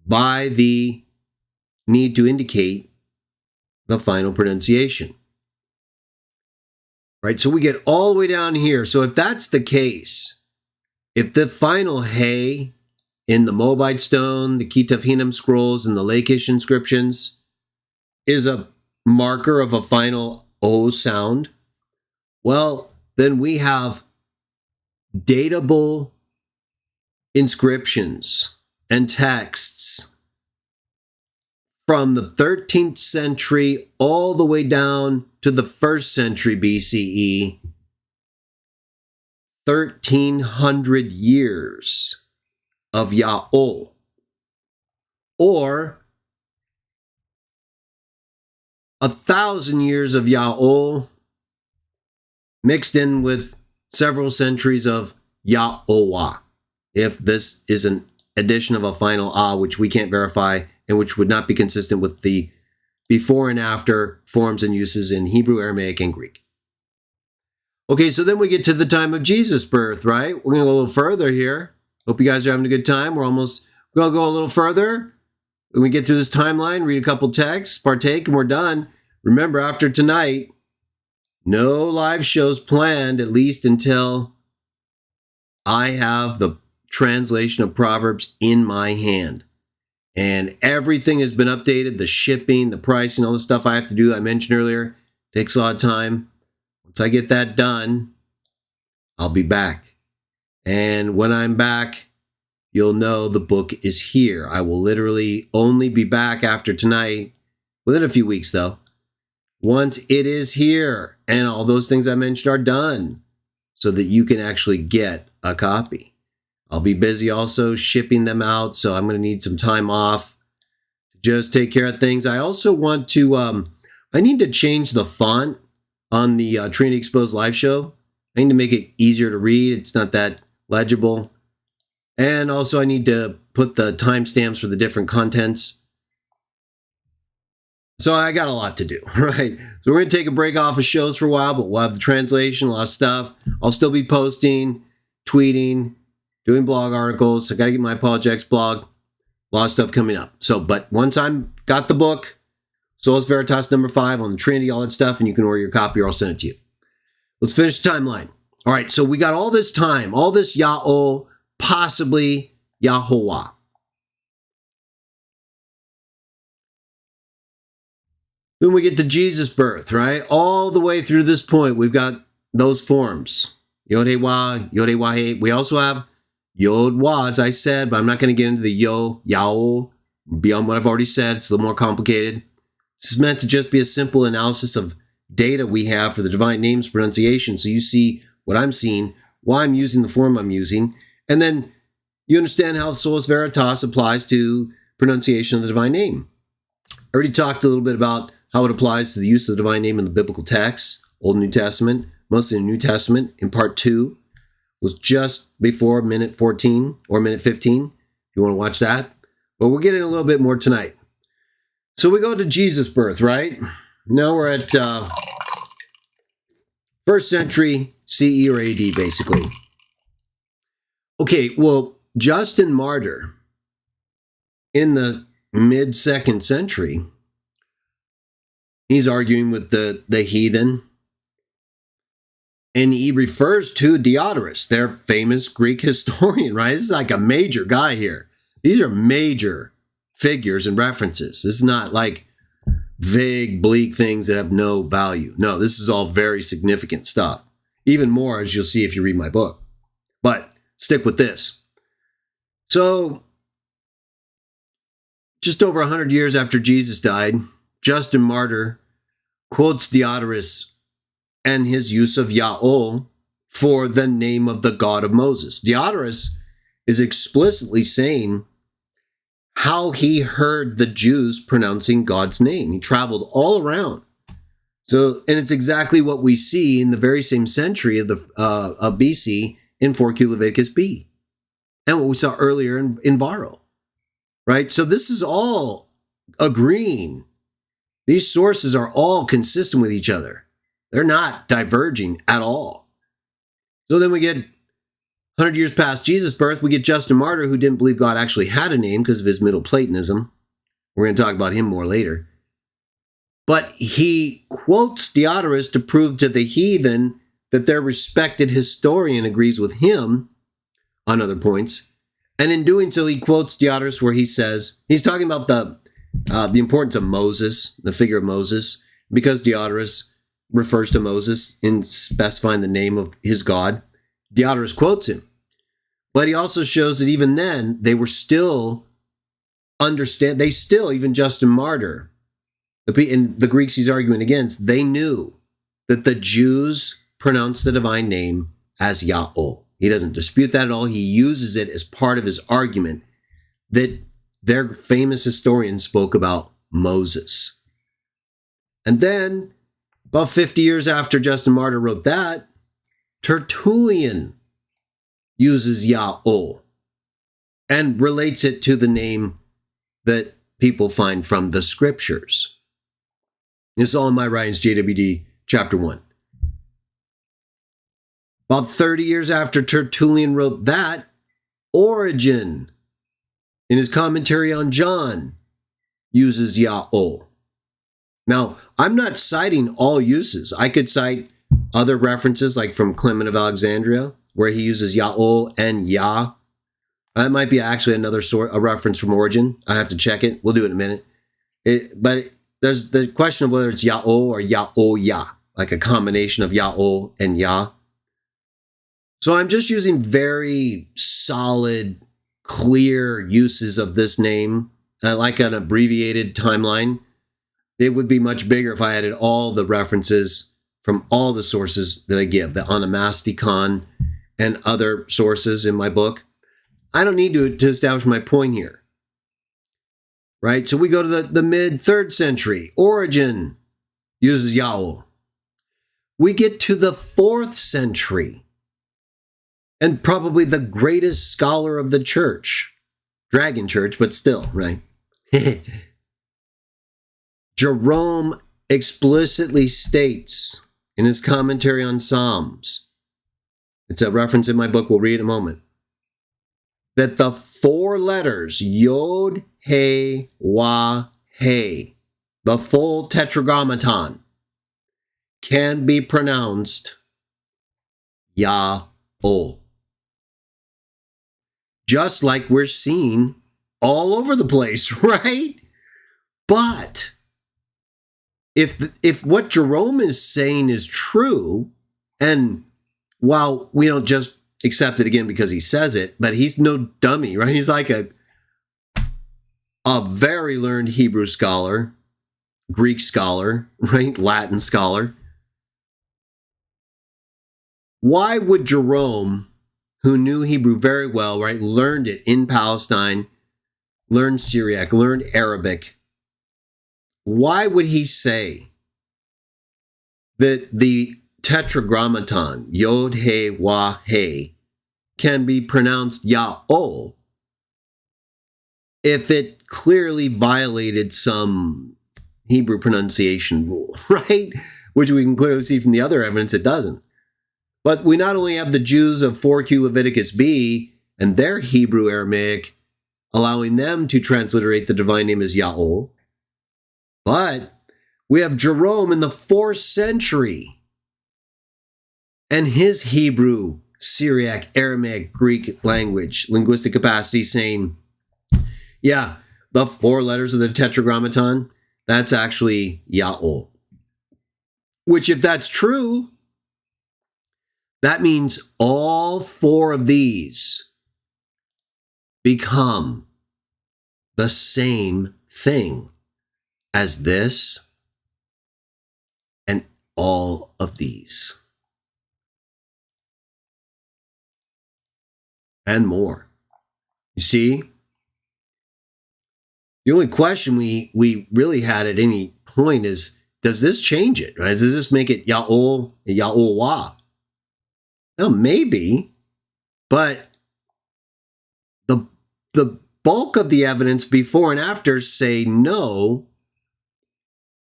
Speaker 1: by the need to indicate the final pronunciation. Right, so we get all the way down here. So if that's the case, if the final hey in the Moabite stone, the Ketef Hinnom scrolls, and the Lachish inscriptions is a marker of a final O sound, well, then we have datable inscriptions and texts from the 13th century all the way down to the 1st century BCE, 1,300 years of Yah-O, or 1,000 years of Yah-O mixed in with several centuries of Yah-O-Wah, if this is an addition of a final ah, which we can't verify and which would not be consistent with the before and after forms and uses in Hebrew, Aramaic, and Greek. Okay, so then we get to the time of Jesus' birth, right? We're going to go a little further here. Hope you guys are having a good time. We're going to go a little further. When we get through this timeline, read a couple texts, partake, and we're done. Remember, after tonight, no live shows planned, at least until I have the translation of Proverbs in my hand. And everything has been updated. The shipping, the pricing, all the stuff I have to do, I mentioned earlier, takes a lot of time. Once I get that done, I'll be back. And when I'm back, you'll know the book is here. I will literally only be back after tonight, within a few weeks though, once it is here and all those things I mentioned are done so that you can actually get a copy. I'll be busy also shipping them out, so I'm going to need some time off to just take care of things. I also want to, I need to change the font on the Trinity Exposed live show. I need to make it easier to read. It's not that legible. And also I need to put the timestamps for the different contents. So I got a lot to do, right? So we're going to take a break off of shows for a while, but we'll have the translation, a lot of stuff. I'll still be posting, tweeting, doing blog articles. I got to get my Apologetics blog. A lot of stuff coming up. So, but once I'm got the book, Sola Veritas #5 on the Trinity, all that stuff, and you can order your copy or I'll send it to you. Let's finish the timeline. All right, so we got all this time, all this Yahweh, possibly Yahuwah. Then we get to Jesus' birth, right? All the way through this point, we've got those forms. Yod-Heh-Wah, Yod-Heh-Wah-Heh. We also have Yod-Wah, as I said, but I'm not going to get into the Yahweh beyond what I've already said. It's a little more complicated. This is meant to just be a simple analysis of data we have for the divine names pronunciation. So you see what I'm seeing, why I'm using the form I'm using, and then you understand how Sola Veritas applies to pronunciation of the divine name. I already talked a little bit about how it applies to the use of the divine name in the biblical texts, Old and New Testament, mostly in the New Testament. In part 2 was just before minute 14 or minute 15, if you want to watch that. But we're getting a little bit more tonight. So we go to Jesus' birth, right? Now we're at 1st century CE or AD, basically. Okay, well, Justin Martyr in the mid-2nd century, he's arguing with the heathen, and he refers to Diodorus, their famous Greek historian, right? This is like a major guy here. These are major figures and references. This is not like vague, bleak things that have no value. No, this is all very significant stuff. Even more, as you'll see if you read my book. But stick with this. So, just over 100 years after Jesus died, Justin Martyr quotes Diodorus and his use of Yahweh for the name of the God of Moses. Diodorus is explicitly saying how he heard the Jews pronouncing God's name. He traveled all around. So, and it's exactly what we see in the very same century of BC in 4Q Leviticus B, and what we saw earlier in Varro, right? So this is all agreeing. These sources are all consistent with each other. They're not diverging at all. So then we get 100 years past Jesus' birth, we get Justin Martyr, who didn't believe God actually had a name because of his Middle Platonism. We're going to talk about him more later. But he quotes Diodorus to prove to the heathen that their respected historian agrees with him on other points. And in doing so, he quotes Diodorus where he says, he's talking about the importance of Moses, the figure of Moses, because Diodorus refers to Moses in specifying the name of his God. Diodorus quotes him. But he also shows that even then, they were still even Justin Martyr, and the Greeks he's arguing against, they knew that the Jews pronounced the divine name as Yahweh. He doesn't dispute that at all. He uses it as part of his argument that their famous historians spoke about Moses. And then, about 50 years after Justin Martyr wrote that, Tertullian uses Yahweh and relates it to the name that people find from the scriptures. This is all in my writings, JWD, chapter 1. About 30 years after Tertullian wrote that, Origen, in his commentary on John, uses Yahweh. Now, I'm not citing all uses. I could cite other references, like from Clement of Alexandria, where he uses Ya'ol and Yah. That might be actually another a reference from origin. I have to check it. We'll do it in a minute. But there's the question of whether it's Ya'ol or Ya'o-Yah, like a combination of Ya'ol and Yah. So I'm just using very solid, clear uses of this name. I like an abbreviated timeline. It would be much bigger if I added all the references from all the sources that I give, the onomasticon and other sources in my book. I don't need to establish my point here, right? So we go to the mid-3rd century. Origen uses Ya'ol. We get to the 4th century, and probably the greatest scholar of the church, Dragon Church, but still, right? Jerome explicitly states in his commentary on Psalms, it's a reference in my book, we'll read in a moment, that the 4 letters, Yod, He, Wah, He, the full tetragrammaton, can be pronounced Ya'ol. Just like we're seeing all over the place, right? But if what Jerome is saying is true, and while we don't just accept it again because he says it, but he's no dummy, right? He's like a very learned Hebrew scholar, Greek scholar, right? Latin scholar. Why would Jerome, who knew Hebrew very well, right, learned it in Palestine, learned Syriac, learned Arabic, why would he say that the tetragrammaton, Yod, He, Wah, He, can be pronounced Ya'ol if it clearly violated some Hebrew pronunciation rule, right? Which we can clearly see from the other evidence it doesn't. But we not only have the Jews of 4Q Leviticus B and their Hebrew Aramaic allowing them to transliterate the divine name as Ya'ol, but we have Jerome in the 4th century and his Hebrew, Syriac, Aramaic, Greek language, linguistic capacity saying, yeah, the 4 letters of the tetragrammaton, that's actually Ya'ol. Which, if that's true, that means all 4 of these become the same thing as this and all of these. And more. You see? The only question we really had at any point is, does this change it? Right? Does this make it Ya'ol, Ya'ol-Wah? Well, maybe, but the bulk of the evidence before and after say no,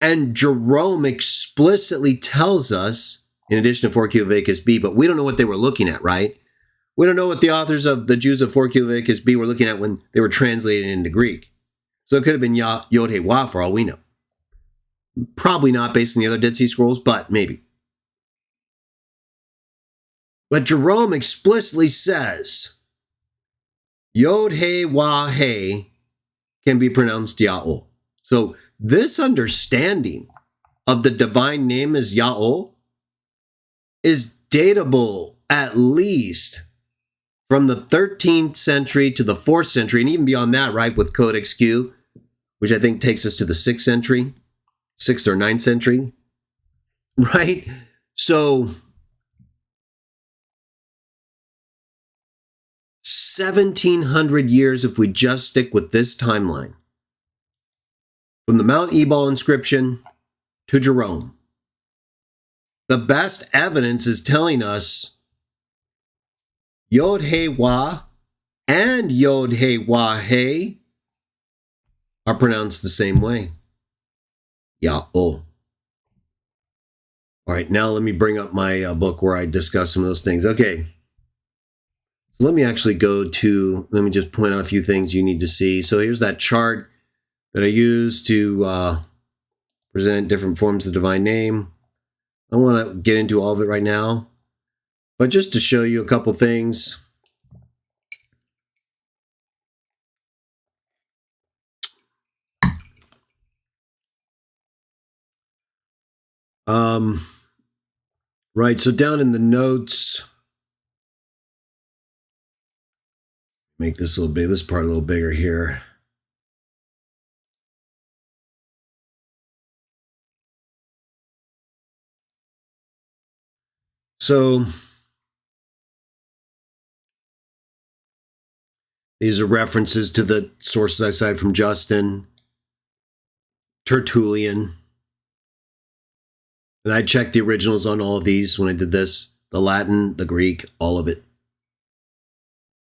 Speaker 1: and Jerome explicitly tells us, in addition to 4Q Leviticus B, but we don't know what they were looking at, right? We don't know what the authors of the Jews of 4Q Leviticus B were looking at when they were translated into Greek. So it could have been Yod, He, Wah for all we know. Probably not based on the other Dead Sea Scrolls, but maybe. But Jerome explicitly says, Yod, He, Wah, He can be pronounced Ya'ol. So this understanding of the divine name as Ya'ol is datable at least from the 13th century to the 4th century, and even beyond that, right, with Codex Q, which I think takes us to the 6th century, 6th or 9th century, right? So 1,700 years if we just stick with this timeline. From the Mount Ebal inscription to Jerome. The best evidence is telling us Yod, He, Wah and Yod, He, Wah, He are pronounced the same way. Ya'ol. All right, now let me bring up my book where I discuss some of those things. Okay. So let me actually let me just point out a few things you need to see. So here's that chart that I use to present different forms of the divine name. I don't want to get into all of it right now, But just to show you a couple things. Right, so down in the notes, make this a little big, this part a little bigger here. So these are references to the sources I cited from Justin, Tertullian. And I checked the originals on all of these when I did this. The Latin, the Greek, all of it.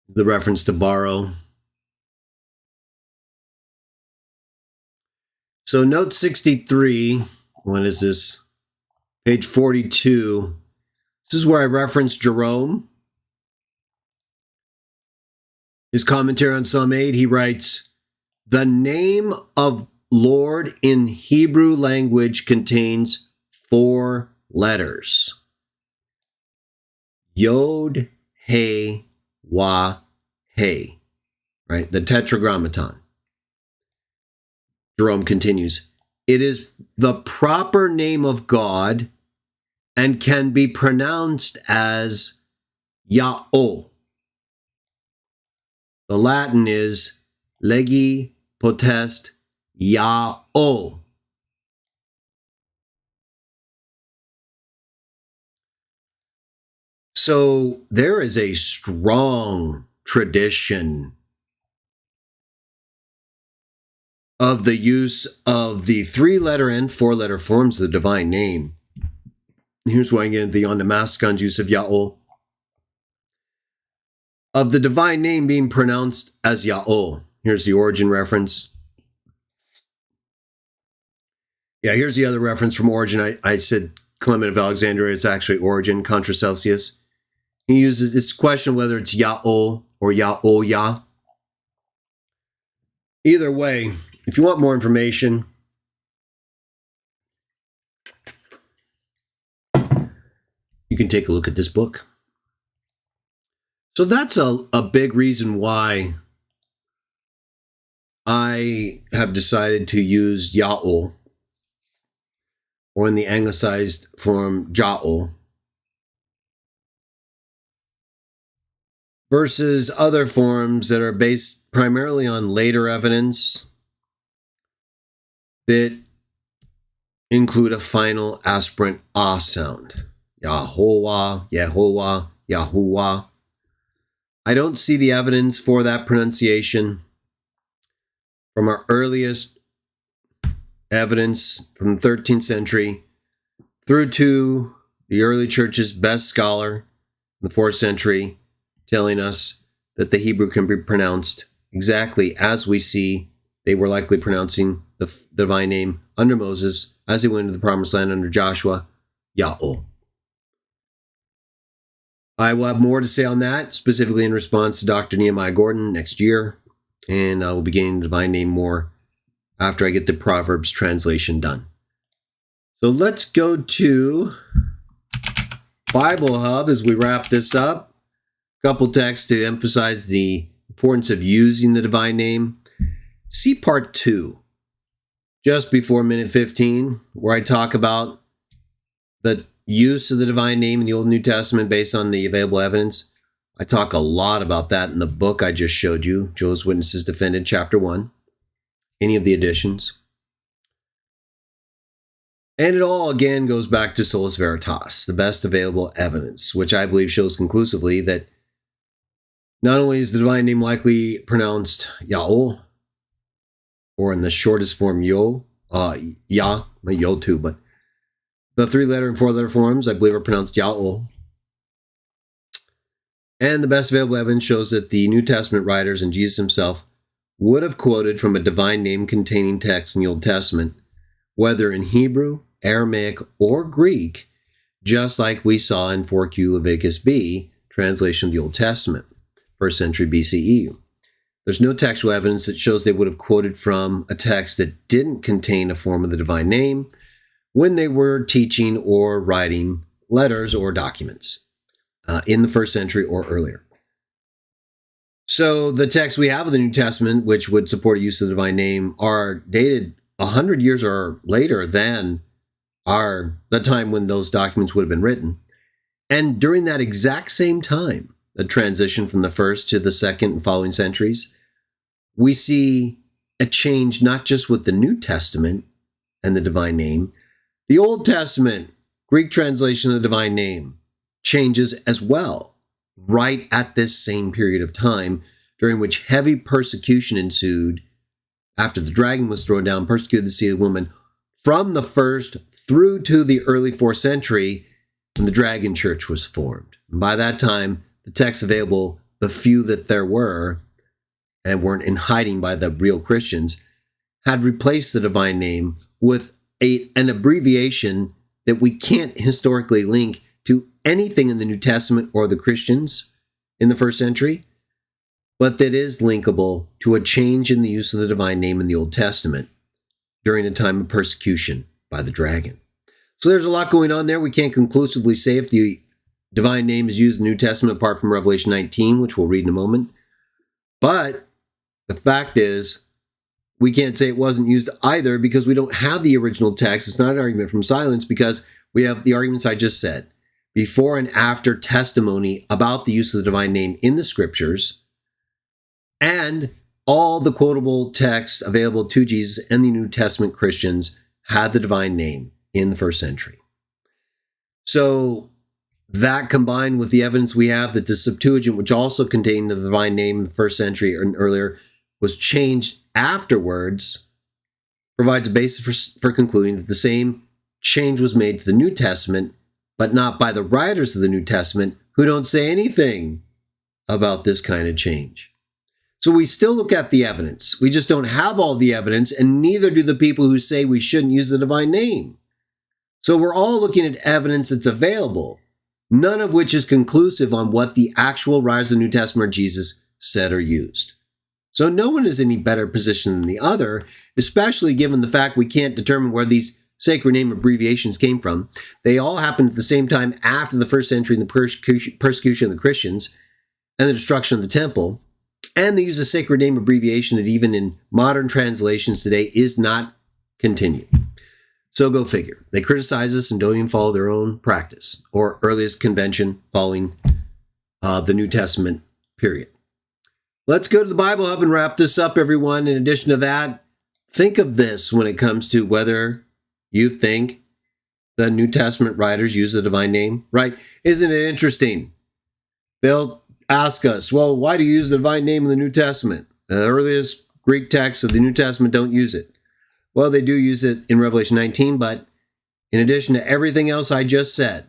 Speaker 1: The reference to borrow. So note 63, when is this? Page 42. This is where I reference Jerome. His commentary on Psalm 8, he writes, the name of Lord in Hebrew language contains 4 letters. Yod, He, Wah, He. Right? The Tetragrammaton. Jerome continues, it is the proper name of God and can be pronounced as Yahweh. The Latin is legi potest Yahweh. So there is a strong tradition of the use of the 3-letter and 4-letter forms of the divine name. Here's why I get into the Onomasticons use of Yahweh. Of the divine name being pronounced as Yahweh. Here's the Origin reference. Yeah, here's the other reference from Origin. I said Clement of Alexandria, it's actually Origin, contra Celsius. He uses, it's a question whether it's Yahweh or Yah. Either way, if you want more information, you can take a look at this book. So that's a big reason why I have decided to use Yahweh, or in the anglicized form, Ja'ol, versus other forms that are based primarily on later evidence that include a final aspirant ah sound. Yahovah, Yehovah, Yahuwah. I don't see the evidence for that pronunciation from our earliest evidence from the 13th century through to the early church's best scholar in the 4th century, telling us that the Hebrew can be pronounced exactly as we see they were likely pronouncing the divine name under Moses as they went into the promised land under Joshua, Yahweh. I will have more to say on that, specifically in response to Dr. Nehemiah Gordon next year, and I will be getting the divine name more after I get the Proverbs translation done. So let's go to Bible Hub as we wrap this up. A couple texts to emphasize the importance of using the divine name. See part 2, just before minute 15, where I talk about the use of the divine name in the Old and New Testament based on the available evidence. I talk a lot about that in the book I just showed you, Jehovah's Witnesses Defended, Chapter 1, any of the editions. And it all, again, goes back to Sola Veritas, the best available evidence, which I believe shows conclusively that not only is the divine name likely pronounced Yahweh, or in the shortest form Yah, Yah too, but the 3-letter and 4-letter forms, I believe, are pronounced Yahweh. And the best available evidence shows that the New Testament writers and Jesus himself would have quoted from a divine name containing text in the Old Testament, whether in Hebrew, Aramaic, or Greek, just like we saw in 4Q Leviticus B, translation of the Old Testament, 1st century BCE. There's no textual evidence that shows they would have quoted from a text that didn't contain a form of the divine name when they were teaching or writing letters or documents. in the first century or earlier. So the texts we have of the New Testament, which would support a use of the divine name, are dated 100 years or later than the time when those documents would have been written. And during that exact same time, the transition from the first to the second and following centuries, we see a change not just with the New Testament and the divine name. The Old Testament, Greek translation of the divine name, changes as well, right at this same period of time, during which heavy persecution ensued after the dragon was thrown down, persecuted the seed of the woman, from the first through to the early 4th century, when the dragon church was formed. And by that time, the texts available, the few that there were, and weren't in hiding by the real Christians, had replaced the divine name with an abbreviation that we can't historically link to anything in the New Testament or the Christians in the first century, but that is linkable to a change in the use of the divine name in the Old Testament during a time of persecution by the dragon. So there's a lot going on there. We can't conclusively say if the divine name is used in the New Testament apart from Revelation 19, which we'll read in a moment. But the fact is, we can't say it wasn't used either because we don't have the original text. It's not an argument from silence because we have the arguments I just said. Before and after testimony about the use of the divine name in the scriptures, and all the quotable texts available to Jesus and the New Testament Christians had the divine name in the first century. So that combined with the evidence we have that the Septuagint, which also contained the divine name in the first century and earlier, was changed afterwards, provides a basis for concluding that the same change was made to the New Testament, but not by the writers of the New Testament, who don't say anything about this kind of change. So we still look at the evidence. We just don't have all the evidence, and neither do the people who say we shouldn't use the divine name. So we're all looking at evidence that's available, none of which is conclusive on what the actual writers of the New Testament or Jesus said or used. So no one is in any better position than the other, especially given the fact we can't determine where these sacred name abbreviations came from. They all happened at the same time after the first century and the persecution of the Christians and the destruction of the temple. And they use a sacred name abbreviation that even in modern translations today is not continued. So go figure. They criticize us and don't even follow their own practice or earliest convention following the New Testament period. Let's go to the Bible Hub and wrap this up, everyone. In addition to that, think of this when it comes to whether you think the New Testament writers use the divine name, right? Isn't it interesting? They'll ask us, well, why do you use the divine name in the New Testament? The earliest Greek texts of the New Testament don't use it. Well, they do use it in Revelation 19, but in addition to everything else I just said,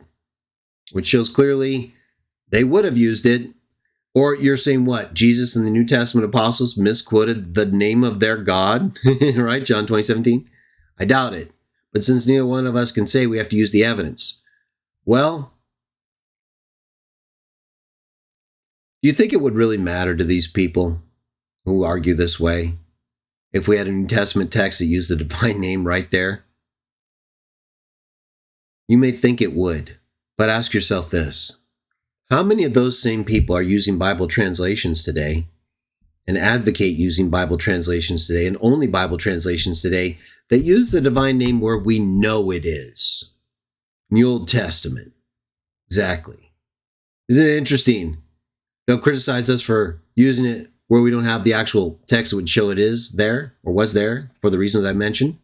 Speaker 1: which shows clearly they would have used it, or you're saying what? Jesus and the New Testament apostles misquoted the name of their God, right? John 20:17. I doubt it. But since neither one of us can say, we have to use the evidence. Well, do you think it would really matter to these people who argue this way if we had a New Testament text that used the divine name right there? You may think it would, but ask yourself this. How many of those same people are using Bible translations today and advocate using Bible translations today and only Bible translations today that use the divine name where we know it is? In the Old Testament. Exactly. Isn't it interesting? They'll criticize us for using it where we don't have the actual text that would show it is there or was there for the reasons I mentioned.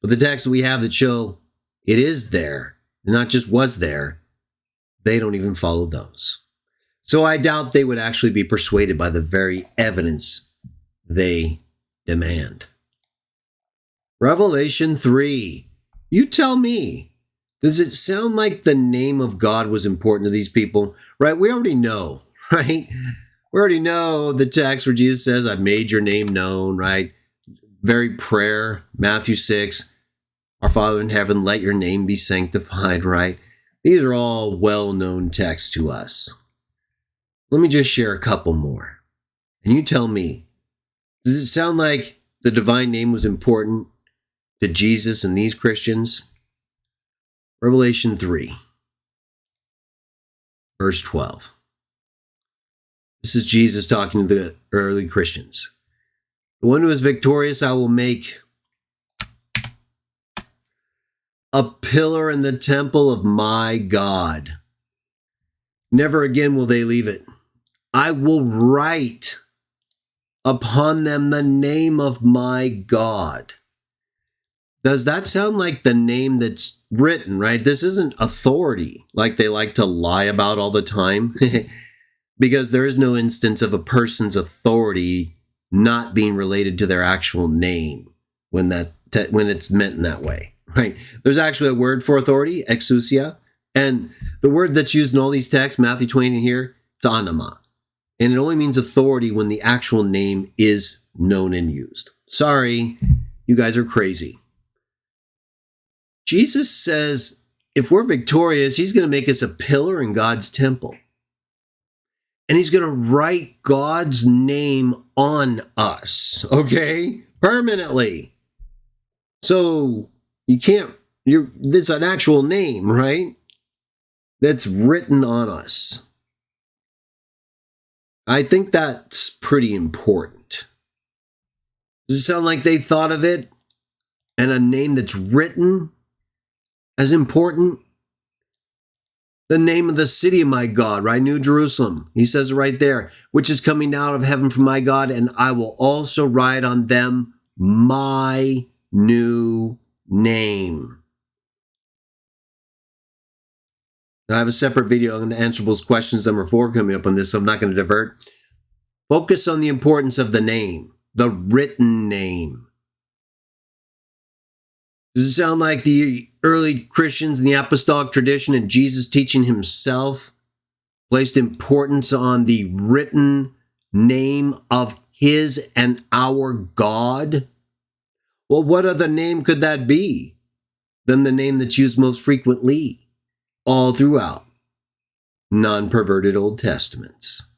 Speaker 1: But the texts that we have that show it is there, and not just was there, they don't even follow those. So I doubt they would actually be persuaded by the very evidence they demand. Revelation 3. You tell me, does it sound like the name of God was important to these people? Right? We already know, right? We already know the text where Jesus says, I've made your name known, right? Very prayer, Matthew 6, our Father in heaven, let your name be sanctified, right? These are all well-known texts to us. Let me just share a couple more. And you tell me, does it sound like the divine name was important to Jesus and these Christians? Revelation 3. Verse 12. This is Jesus talking to the early Christians. The one who is victorious, I will make a pillar in the temple of my God. Never again will they leave it. I will write upon them the name of my God. Does that sound like the name that's written, right? This isn't authority, like they like to lie about all the time, because there is no instance of a person's authority not being related to their actual name when it's meant in that way, right? There's actually a word for authority, exousia, and the word that's used in all these texts, Matthew 20 and here, it's anima. And it only means authority when the actual name is known and used. Sorry, you guys are crazy. Jesus says if we're victorious, he's going to make us a pillar in God's temple. And he's going to write God's name on us, okay? Permanently. So it's an actual name, right? That's written on us. I think that's pretty important. Does it sound like they thought of it and a name that's written as important? The name of the city of my God, right? New Jerusalem. He says it right there, which is coming out of heaven from my God, and I will also write on them my new name. Now, I have a separate video on Answerables Questions number 4 coming up on this, so I'm not going to divert. Focus on the importance of the name, the written name. Does it sound like the early Christians in the apostolic tradition and Jesus teaching himself placed importance on the written name of his and our God? Well, what other name could that be than the name that's used most frequently all throughout non-perverted Old Testaments?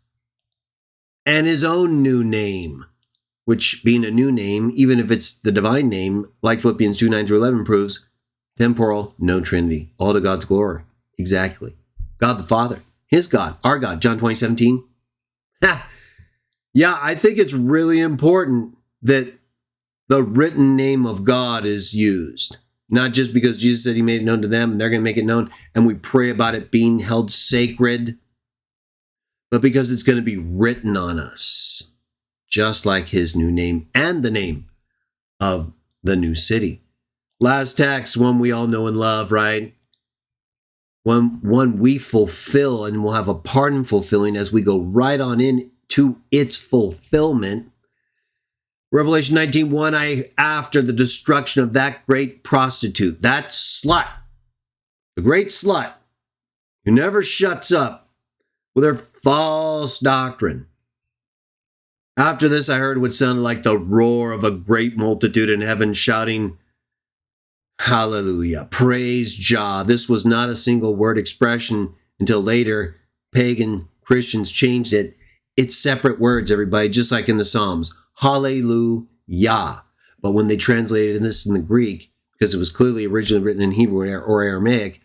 Speaker 1: And his own new name, which being a new name, even if it's the divine name, like Philippians 2, 9 through 11 proves, temporal, no Trinity, all to God's glory. Exactly. God the Father, his God, our God, John 20, 17. Yeah, I think it's really important that the written name of God is used. Not just because Jesus said he made it known to them and they're going to make it known and we pray about it being held sacred, but because it's going to be written on us, just like his new name and the name of the new city. Last text, one we all know and love, right? One we fulfill and will have a part in fulfilling as we go right on into its fulfillment. Revelation 19:1, after the destruction of that great prostitute, that slut, the great slut, who never shuts up with her false doctrine. After this, I heard what sounded like the roar of a great multitude in heaven shouting, hallelujah, praise Jah. This was not a single word expression until later pagan Christians changed it. It's separate words, everybody, just like in the Psalms. Hallelujah. But when they translated this in the Greek, because it was clearly originally written in Hebrew or Aramaic,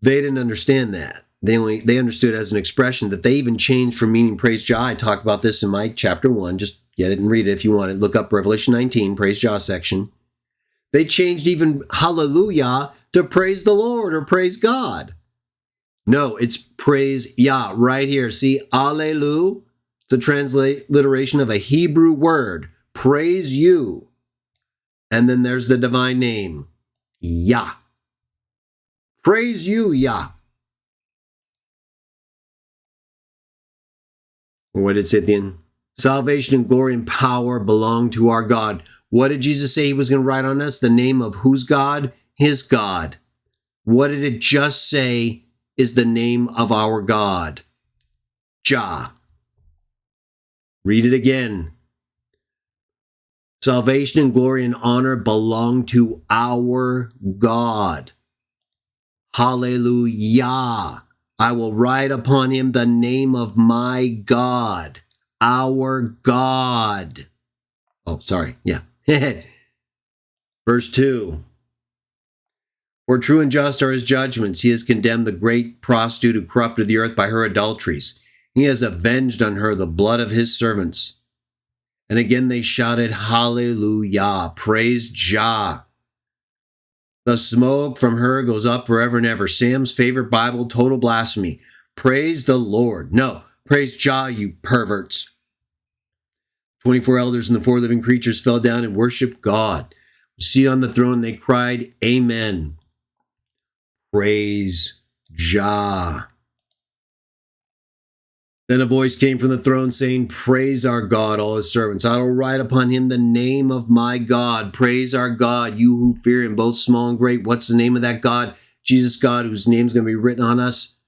Speaker 1: they didn't understand that. They understood it as an expression that they even changed from meaning praise Jah. I talk about this in my chapter 1. Just get it and read it if you want it. Look up Revelation 19, praise Jah section. They changed even hallelujah to praise the Lord or praise God. No, it's praise Yah right here. See, alleluia. It's a transliteration of a Hebrew word, praise you. And then there's the divine name, Yah. Praise you, Yah. What did it say at the end? Salvation and glory and power belong to our God. What did Jesus say he was going to write on us? The name of whose God? His God. What did it just say is the name of our God? Jah. Read it again. Salvation and glory and honor belong to our God. Hallelujah. I will write upon him the name of my God, our God. Oh, sorry. Yeah. Verse 2. For true and just are his judgments. He has condemned the great prostitute who corrupted the earth by her adulteries. He has avenged on her the blood of his servants. And again they shouted, Hallelujah, praise Jah. The smoke from her goes up forever and ever. Sam's favorite Bible, total blasphemy. Praise the Lord. No, praise Jah, you perverts. 24 elders and the 4 living creatures fell down and worshiped God. Seated on the throne, they cried, Amen. Praise Jah. Then a voice came from the throne saying, Praise our God, all his servants. I will write upon him the name of my God. Praise our God, you who fear him, both small and great. What's the name of that God? Jesus God, whose name is going to be written on us.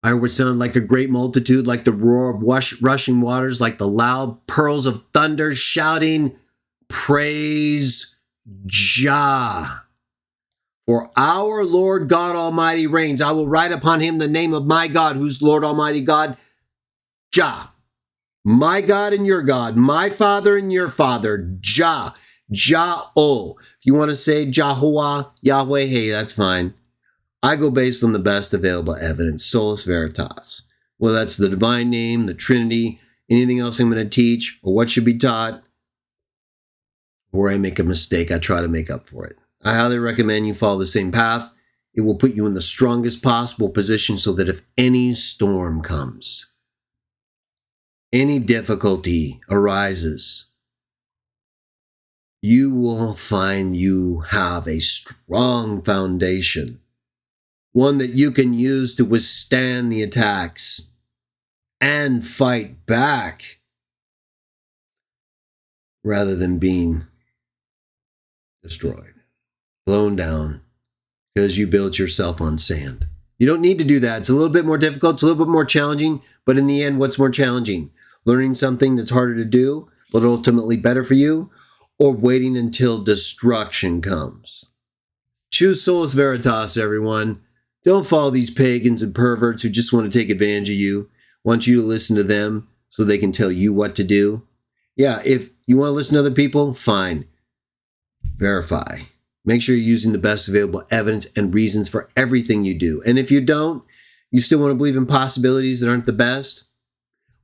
Speaker 1: I heard what sounded like a great multitude, like the roar of rushing waters, like the loud pearls of thunder, shouting, Praise Jah. For our Lord God Almighty reigns. I will write upon him the name of my God, who's Lord Almighty God, Jah. My God and your God, my Father and your Father, Jah. Jah-O. If you want to say Jehovah, Yahweh, hey, that's fine. I go based on the best available evidence, Sola Veritas. Whether that's the divine name, the Trinity, anything else I'm going to teach, or what should be taught, or I make a mistake, I try to make up for it. I highly recommend you follow the same path. It will put you in the strongest possible position so that if any storm comes, any difficulty arises, you will find you have a strong foundation, one that you can use to withstand the attacks and fight back rather than being destroyed. Blown down because you built yourself on sand. You don't need to do that. It's a little bit more difficult. It's a little bit more challenging. But in the end, what's more challenging? Learning something that's harder to do, but ultimately better for you, or waiting until destruction comes? Choose Solus Veritas, everyone. Don't follow these pagans and perverts who just want to take advantage of you, want you to listen to them so they can tell you what to do. Yeah, if you want to listen to other people, fine. Verify. Make sure you're using the best available evidence and reasons for everything you do. And if you don't, you still want to believe in possibilities that aren't the best?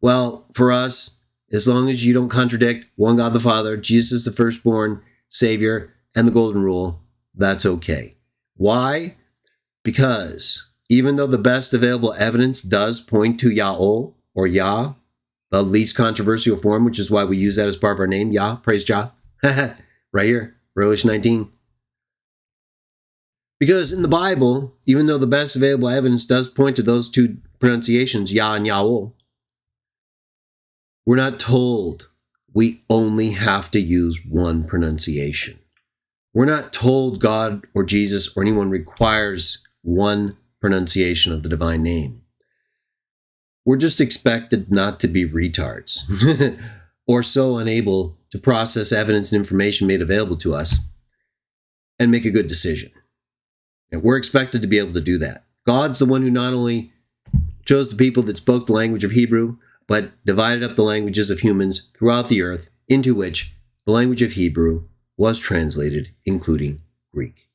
Speaker 1: Well, for us, as long as you don't contradict one God the Father, Jesus is the firstborn, Savior, and the golden rule, that's okay. Why? Because even though the best available evidence does point to Yah-O, or Yah, the least controversial form, which is why we use that as part of our name, Yah, praise Jah, right here, Revelation 19. Because in the Bible, even though the best available evidence does point to those two pronunciations, Yah and Yah-O, we're not told we only have to use one pronunciation. We're not told God or Jesus or anyone requires one pronunciation of the divine name. We're just expected not to be retards or so unable to process evidence and information made available to us and make a good decision. And we're expected to be able to do that. God's the one who not only chose the people that spoke the language of Hebrew, but divided up the languages of humans throughout the earth, into which the language of Hebrew was translated, including Greek.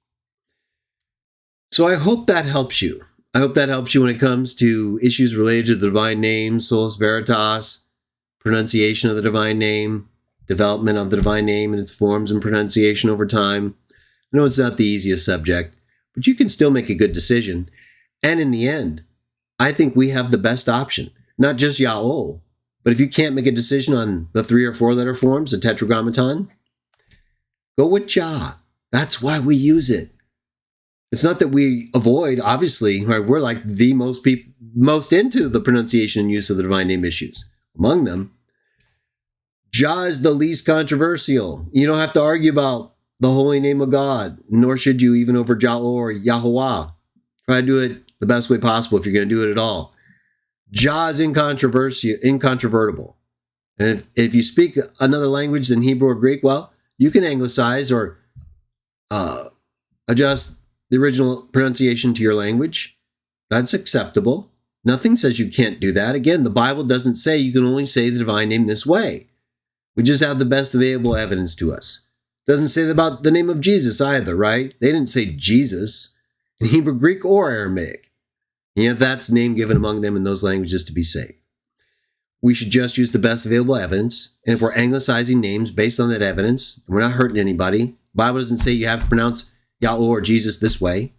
Speaker 1: So I hope that helps you. I hope that helps you when it comes to issues related to the divine name, Solus Veritas, pronunciation of the divine name, development of the divine name and its forms and pronunciation over time. I know it's not the easiest subject, but you can still make a good decision. And in the end, I think we have the best option. Not just Yah-O, but if you can't make a decision on the 3 or 4 letter forms, the Tetragrammaton, go with Jah. That's why we use it. It's not that we avoid, obviously, right? We're like the most into the pronunciation and use of the divine name issues. Among them, Jah is the least controversial. You don't have to argue about the holy name of God, nor should you even over Jah or Yahweh. Try to do it the best way possible if you're going to do it at all. Jah is incontrovertible. And if you speak another language than Hebrew or Greek, well, you can anglicize or adjust the original pronunciation to your language. That's acceptable. Nothing says you can't do that. Again, the Bible doesn't say you can only say the divine name this way. We just have the best available evidence to us. Doesn't say that about the name of Jesus either, right? They didn't say Jesus in Hebrew, Greek, or Aramaic. And yet that's the name given among them in those languages to be saved. We should just use the best available evidence. And if we're anglicizing names based on that evidence, we're not hurting anybody. The Bible doesn't say you have to pronounce Yahweh or Jesus this way.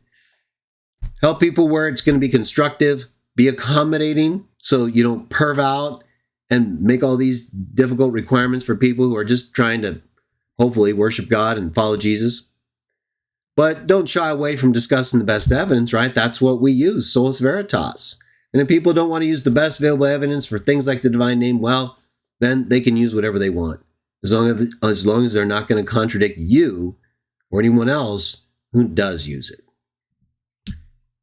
Speaker 1: Help people where it's going to be constructive. Be accommodating so you don't perv out and make all these difficult requirements for people who are just trying to hopefully worship God and follow Jesus. But don't shy away from discussing the best evidence, right? That's what we use, Sola Veritas. And if people don't want to use the best available evidence for things like the divine name, well, then they can use whatever they want, as long as they're not going to contradict you or anyone else who does use it.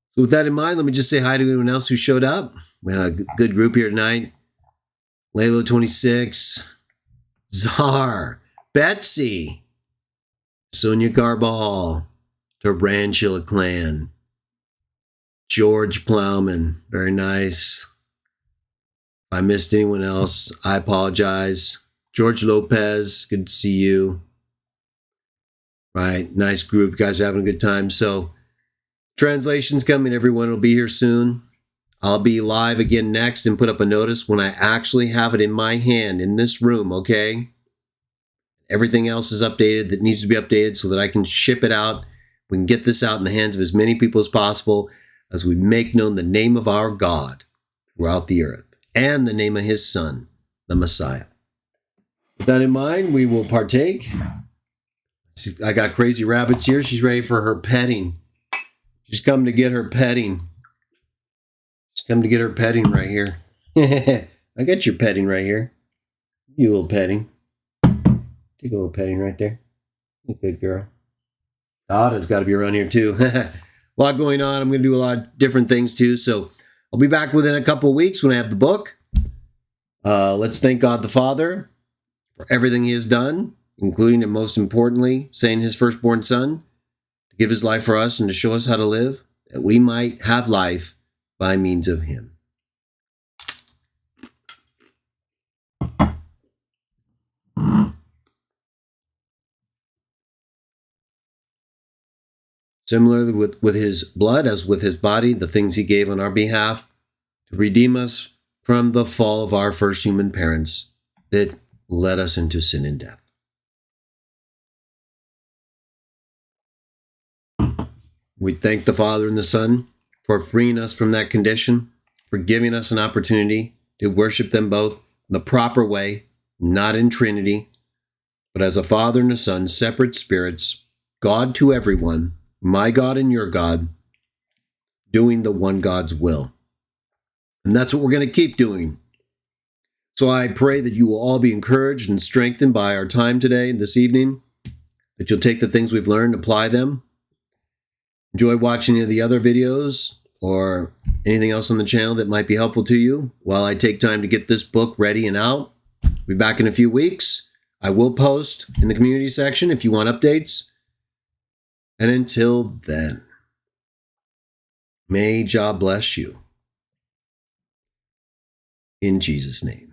Speaker 1: So with that in mind, let me just say hi to anyone else who showed up. We had a good group here tonight. Lalo 26, Czar, Betsy, Sonia Carbajal, Tarantula Clan, George Plowman, very nice. If I missed anyone else, I apologize. George Lopez, good to see you. Right, nice group. You guys are having a good time. So, translation's coming. Everyone will be here soon. I'll be live again next and put up a notice when I actually have it in my hand in this room, okay? Everything else is updated that needs to be updated so that I can ship it out. We can get this out in the hands of as many people as possible as we make known the name of our God throughout the earth and the name of his Son, the Messiah. With that in mind, we will partake. I got Crazy Rabbits here. She's ready for her petting. She's come to get her petting. She's come to get her petting right here. I got your petting right here. You little petting. Take a little petting right there. You good girl. Dada's got to be around here too. A lot going on. I'm going to do a lot of different things too. So I'll be back within a couple of weeks when I have the book. Let's thank God the Father for everything he has done, including and most importantly, sending his firstborn Son to give his life for us and to show us how to live, that we might have life by means of him. Similarly with his blood as with his body, the things he gave on our behalf to redeem us from the fall of our first human parents that led us into sin and death. We thank the Father and the Son for freeing us from that condition, for giving us an opportunity to worship them both the proper way, not in Trinity, but as a Father and a Son, separate spirits, God to everyone, my God and your God, doing the one God's will. And that's what we're going to keep doing. So I pray that you will all be encouraged and strengthened by our time today, this evening, that you'll take the things we've learned, apply them. Enjoy watching any of the other videos or anything else on the channel that might be helpful to you while I take time to get this book ready and out. I'll be back in a few weeks. I will post in the community section if you want updates. And until then, may Jah bless you. In Jesus' name.